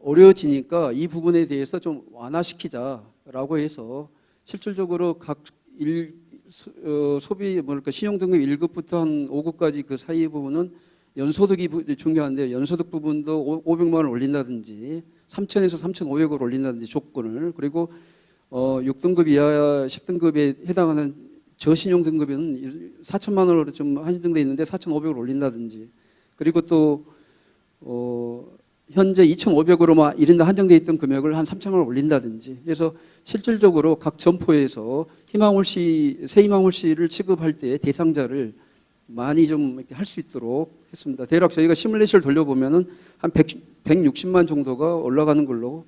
어려워지니까 이 부분에 대해서 좀 완화시키자라고 해서 실질적으로 각 소비 뭐랄까 신용등급 1급부터 한 5급까지 그 사이 부분은 연소득이 중요한데 연소득 부분도 500만 원 올린다든지 3,000에서 3,500을 올린다든지 조건을 그리고 6등급 이하 10등급에 해당하는 저신용 등급은 4천만 원으로 좀 한정돼 있는데 4,500을 올린다든지 그리고 또 현재 2,500으로만 1인당 한정돼 있던 금액을 한 3,000원을 올린다든지 해서 실질적으로 각 점포에서 세희망홀씨를 취급할 때 대상자를 많이 좀 할 수 있도록 했습니다. 대략 저희가 시뮬레이션을 돌려보면은 한 160만 정도가 올라가는 걸로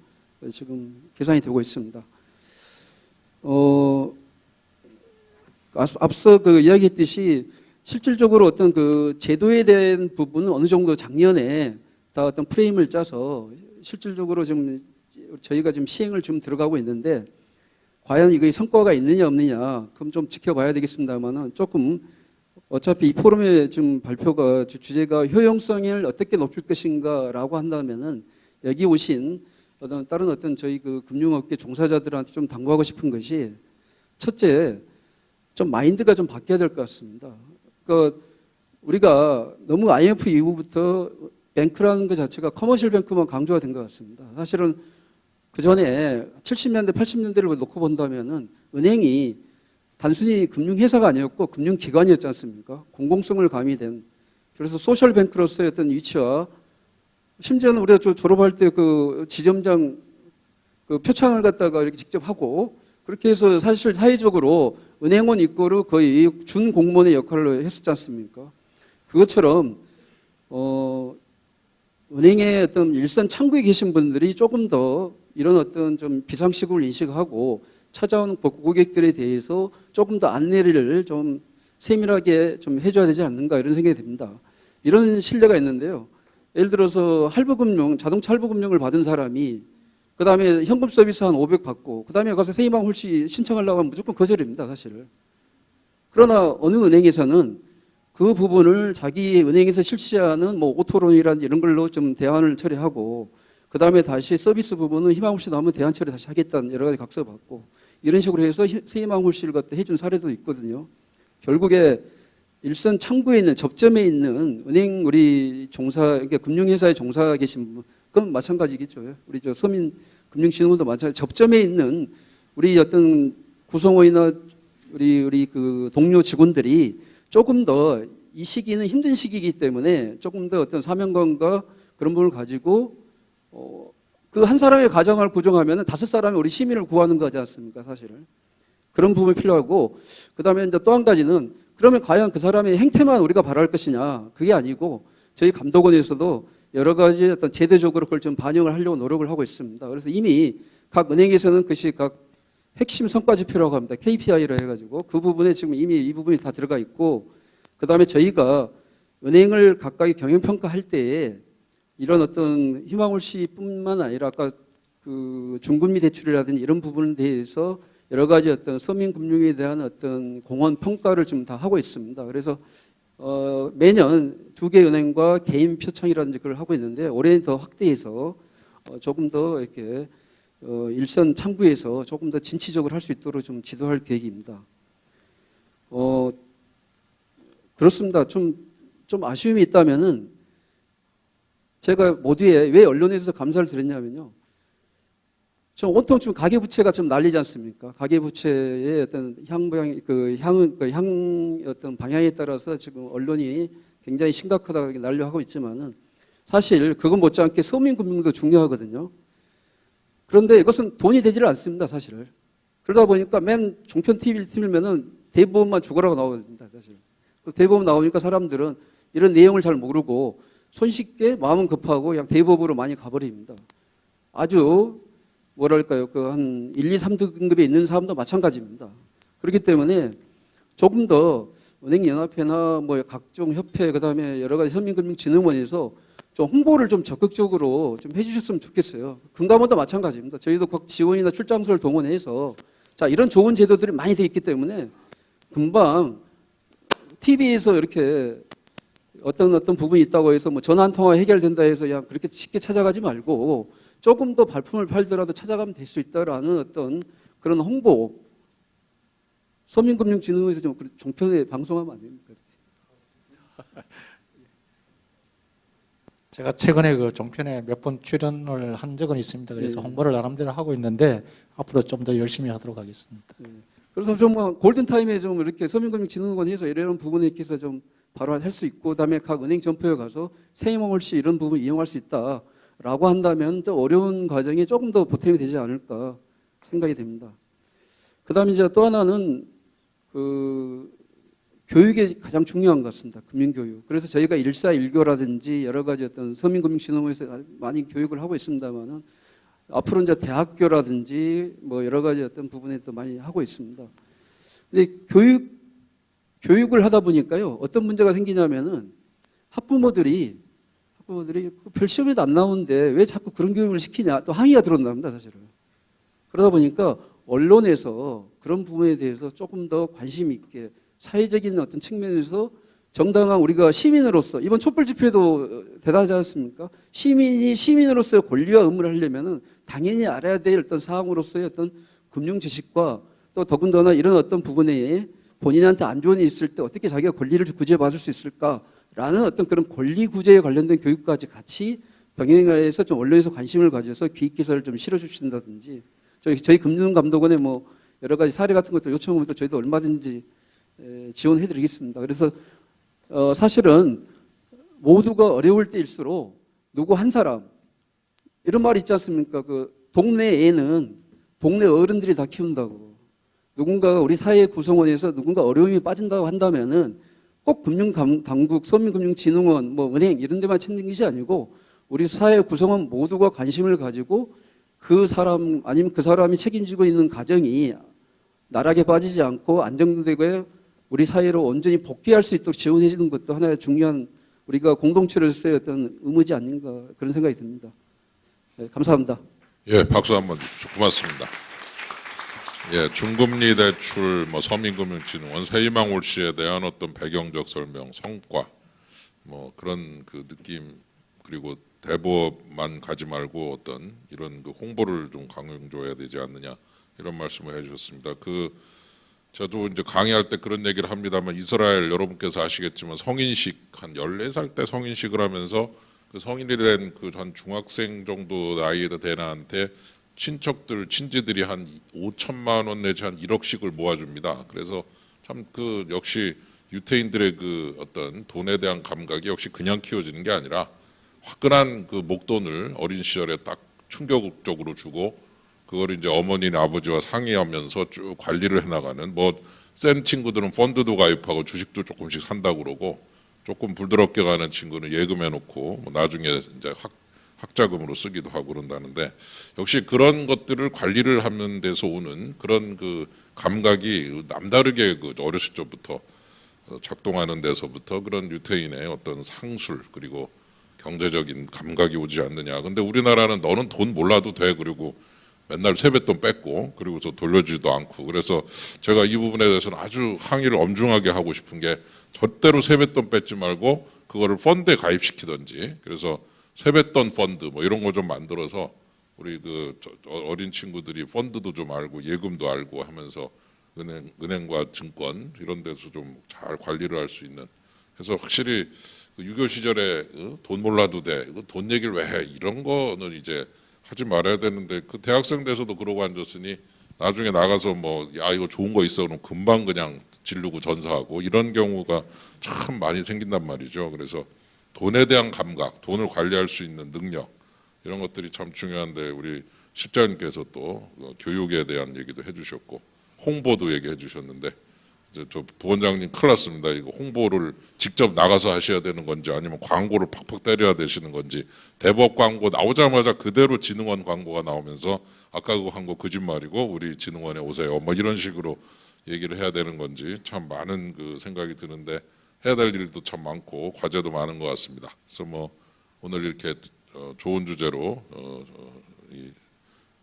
지금 계산이 되고 있습니다. 앞서 그 이야기했듯이 실질적으로 어떤 그 제도에 대한 부분은 어느 정도 작년에 다 어떤 프레임을 짜서 실질적으로 좀 저희가 지금 시행을 좀 들어가고 있는데 과연 이게 성과가 있느냐 없느냐 그럼 좀 지켜봐야 되겠습니다만은 조금 어차피 이 포럼의 지금 발표가 주제가 효용성을 어떻게 높일 것인가라고 한다면은 여기 오신 다른 어떤 저희 그 금융업계 종사자들한테 좀 당부하고 싶은 것이 첫째 좀 마인드가 좀 바뀌어야 될 것 같습니다. 그러니까 우리가 너무 IMF 이후부터 뱅크라는 것 자체가 커머셜 뱅크만 강조가 된 것 같습니다. 사실은 그 전에 70년대, 80년대를 놓고 본다면은 은행이 단순히 금융회사가 아니었고 금융기관이었지 않습니까? 공공성을 가미된. 그래서 소셜뱅크로서의 어떤 위치와 심지어는 우리가 졸업할 때 그 지점장 그 표창을 갖다가 이렇게 직접 하고 그렇게 해서 사실 사회적으로 은행원 이꼬르 거의 준공무원의 역할을 했었지 않습니까? 그것처럼 은행의 어떤 일선 창구에 계신 분들이 조금 더 이런 어떤 좀 비상식을 인식하고 찾아오는 고객들에 대해서 조금 더 안내를 좀 세밀하게 좀 해줘야 되지 않는가 이런 생각이 듭니다. 이런 신뢰가 있는데요. 예를 들어서 할부금융, 자동차 할부금융을 받은 사람이 그 다음에 현금 서비스 한 500 받고 그 다음에 가서 세희망 홀씨 신청하려고 하면 무조건 거절입니다, 사실. 그러나 어느 은행에서는 그 부분을 자기 은행에서 실시하는 뭐 오토론이라든지 이런 걸로 좀 대안을 처리하고 그 다음에 다시 서비스 부분은 희망 홀씨 나오면 대안 처리 다시 하겠다는 여러 가지 각서 받고 이런 식으로 해서 세희망 홀씨를 갖다 해준 사례도 있거든요. 결국에 일선 창구에 있는 접점에 있는 은행 우리 종사 그러니까 금융회사에 종사 계신 분 그건 마찬가지겠죠. 우리 저 서민 금융진흥원도 마찬가지. 접점에 있는 우리 어떤 구성원이나 우리 그 동료 직원들이 조금 더 이 시기는 힘든 시기이기 때문에 조금 더 어떤 사명감과 그런 부분을 가지고 그 한 사람의 가정을 구정하면 5사람이 우리 시민을 구하는 거지 않습니까, 사실은. 그런 부분이 필요하고 그다음에 이제 또 한 가지는 그러면 과연 그 사람의 행태만 우리가 바랄 것이냐 그게 아니고 저희 감독원에서도 여러 가지 어떤 제도적으로 그걸 좀 반영을 하려고 노력을 하고 있습니다. 그래서 이미 각 은행에서는 그것이 각 핵심 성과 지표라고 합니다. KPI로 해가지고 그 부분에 지금 이미 이 부분이 다 들어가 있고 그 다음에 저희가 은행을 각각의 경영평가할 때에 이런 어떤 희망홀씨뿐만 아니라 아까 그 중금리 대출이라든지 이런 부분에 대해서 여러 가지 어떤 서민금융에 대한 어떤 공헌 평가를 지금 다 하고 있습니다. 그래서 매년 2개 은행과 개인 표창이라든지 그걸 하고 있는데 올해는 더 확대해서 조금 더 이렇게 일선 창구에서 조금 더 진취적으로 할 수 있도록 좀 지도할 계획입니다. 그렇습니다. 좀 아쉬움이 있다면은 제가 모두에 왜 언론에서 감사를 드렸냐면요. 좀 온통 좀 가계부채가 좀 난리지 않습니까? 가계부채의 어떤 어떤 방향에 따라서 지금 언론이 굉장히 심각하다고 난리하고 있지만은 사실 그건 못지않게 서민금융도 중요하거든요. 그런데 이것은 돈이 되지를 않습니다, 사실. 그러다 보니까 맨 종편 TV를 틀면은 대부분만 죽어라고 나옵니다, 사실. 대법원 나오니까 사람들은 이런 내용을 잘 모르고 손쉽게 마음은 급하고 그냥 대법으로 많이 가버립니다. 아주 뭐랄까요, 그 한 1, 2, 3등급에 있는 사람도 마찬가지입니다. 그렇기 때문에 조금 더 은행연합회나 뭐 각종 협회, 그다음에 여러 가지 서민금융진흥원에서 좀 홍보를 좀 적극적으로 좀 해주셨으면 좋겠어요. 금감원도 마찬가지입니다. 저희도 각 지원이나 출장소를 동원해서 자, 이런 좋은 제도들이 많이 돼 있기 때문에 금방 TV에서 이렇게 어떤 부분이 있다고 해서 뭐 전화 한 통화 해결된다 해서 그냥 그렇게 쉽게 찾아가지 말고 조금 더 발품을 팔더라도 찾아가면 될 수 있다라는 어떤 그런 홍보, 서민금융진흥원에서 좀 종편에 방송하면 안 됩니까? 제가 최근에 그 종편에 몇 번 출연을 한 적은 있습니다. 그래서 네. 홍보를 나름대로 하고 있는데 앞으로 좀 더 열심히 하도록 하겠습니다. 그래서 좀 골든 타임에 좀 이렇게 서민금융진흥원에서 이런 부분에 있어서 좀 바로 할 수 있고, 그다음에 각 은행 점포에 가서 세이몽 씨 이런 부분 이용할 수 있다라고 한다면 또 어려운 과정이 조금 더 보탬이 되지 않을까 생각이 됩니다. 그다음에 이제 또 하나는 그 교육이 가장 중요한 것 같습니다. 금융교육. 그래서 저희가 1사1교라든지 여러 가지 어떤 서민금융진흥원에서 많이 교육을 하고 있습니다만은 앞으로 이제 대학교라든지 뭐 여러 가지 어떤 부분에 또 많이 하고 있습니다. 근데 교육을 하다 보니까요, 어떤 문제가 생기냐면은 학부모들이 별 시험에도 안 나오는데 왜 자꾸 그런 교육을 시키냐 또 항의가 들어온답니다, 사실은. 그러다 보니까 언론에서 그런 부분에 대해서 조금 더 관심 있게 사회적인 어떤 측면에서 정당한 우리가 시민으로서 이번 촛불 집회도 대단하지 않습니까? 시민이 시민으로서의 권리와 의무를 하려면은 당연히 알아야 될 어떤 사항으로서의 어떤 금융 지식과 또 더군다나 이런 어떤 부분에 본인한테 안 좋은 일이 있을 때 어떻게 자기가 권리를 구제받을 수 있을까라는 어떤 그런 권리 구제에 관련된 교육까지 같이 병행해서 좀 언론에서 관심을 가져서 기획 기사를 좀 실어주신다든지 저희 금융감독원에 뭐 여러 가지 사례 같은 것도 요청하면 또 저희도 얼마든지 지원해드리겠습니다. 그래서 사실은 모두가 어려울 때일수록 누구 한 사람 이런 말이 있지 않습니까? 그 동네 애는 동네 어른들이 다 키운다고. 누군가가 우리 사회 구성원에서 누군가 어려움이 빠진다고 한다면은 꼭 금융당국, 서민금융진흥원, 뭐 은행 이런 데만 찾는 것이 아니고 우리 사회 구성원 모두가 관심을 가지고 그 사람 아니면 그 사람이 책임지고 있는 가정이 나락에 빠지지 않고 안정되고 우리 사회로 온전히 복귀할 수 있도록 지원해 주는 것도 하나의 중요한 우리가 공동체로서의 어떤 의무지 아닌가 그런 생각이 듭니다. 네, 감사합니다. 예, 박수 한번 주십시오. 고맙습니다. 예, 중금리 대출, 뭐 서민금융진흥원, 세희망 올시에 대한 어떤 배경적 설명, 성과, 뭐 그런 그 느낌, 그리고 대보만 가지 말고 어떤 이런 그 홍보를 좀 강조해야 되지 않느냐 이런 말씀을 해주셨습니다. 저도 이제 강의할 때 그런 얘기를 합니다만 이스라엘 여러분께서 아시겠지만 성인식 한 14살 때 성인식을 하면서 그 성인이 된 그 한 중학생 정도 나이에 된 애한테 친지들이 한 5천만 원 내지 한 1억씩을 모아줍니다. 그래서 참 그 역시 유태인들의 그 어떤 돈에 대한 감각이 역시 그냥 키워지는 게 아니라 화끈한 그 목돈을 어린 시절에 딱 충격적으로 주고 그걸 이제 어머니나 아버지와 상의하면서 쭉 관리를 해나가는 뭐 센 친구들은 펀드도 가입하고 주식도 조금씩 산다고 그러고 조금 불더럽게 가는 친구는 예금해놓고 뭐 나중에 이제 학자금으로 쓰기도 하고 그런다는데 역시 그런 것들을 관리를 하는 데서 오는 그런 그 감각이 남다르게 그 어렸을 적부터 작동하는 데서부터 그런 유태인의 어떤 상술 그리고 경제적인 감각이 오지 않느냐. 근데 우리나라는 너는 돈 몰라도 돼 그리고 맨날 세뱃돈 뺏고 그리고 저 돌려주지도 않고 그래서 제가 이 부분에 대해서는 아주 항의를 엄중하게 하고 싶은 게 절대로 세뱃돈 뺏지 말고 그거를 펀드에 가입시키든지 그래서 세뱃돈 펀드 뭐 이런 거 좀 만들어서 우리 그 어린 친구들이 펀드도 좀 알고 예금도 알고 하면서 은행과 증권 이런 데서 좀 잘 관리를 할 수 있는 그래서 확실히 그 유교 시절에 돈 몰라도 돼 이거 돈 얘기를 왜 해 이런 거는 이제 하지 말아야 되는데 그 대학생 돼서도 그러고 앉았으니 나중에 나가서 뭐 야 이거 좋은 거 있어 그럼 금방 그냥 지르고 전사하고 이런 경우가 참 많이 생긴단 말이죠. 그래서 돈에 대한 감각, 돈을 관리할 수 있는 능력 이런 것들이 참 중요한데 우리 실장님께서 또 교육에 대한 얘기도 해주셨고 홍보도 얘기해 주셨는데 이제 저 부원장님 큰일 났습니다. 이거 홍보를 직접 나가서 하셔야 되는 건지 아니면 광고를 팍팍 때려야 되시는 건지 대법 광고 나오자마자 그대로 진흥원 광고가 나오면서 아까 그거 한 거 거짓말이고 우리 진흥원에 오세요. 뭐 이런 식으로 얘기를 해야 되는 건지 참 많은 그 생각이 드는데 해야 될 일도 참 많고 과제도 많은 것 같습니다. 그래서 뭐 오늘 이렇게 좋은 주제로 이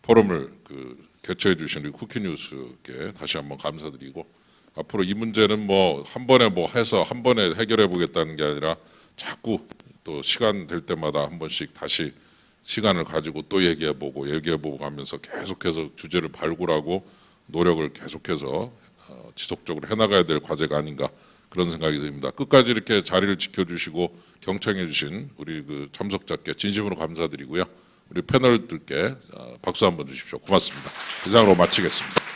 포럼을 개최해 주신 우리 쿠키뉴스께 다시 한번 감사드리고 앞으로 이 문제는 뭐 한 번에 뭐 해서 한 번에 해결해 보겠다는 게 아니라 자꾸 또 시간 될 때마다 한 번씩 다시 시간을 가지고 또 얘기해 보고 하면서 계속해서 주제를 발굴하고 노력을 계속해서 지속적으로 해나가야 될 과제가 아닌가 그런 생각이 듭니다. 끝까지 이렇게 자리를 지켜주시고 경청해 주신 우리 그 참석자께 진심으로 감사드리고요. 우리 패널들께 박수 한번 주십시오. 고맙습니다. 이상으로 마치겠습니다.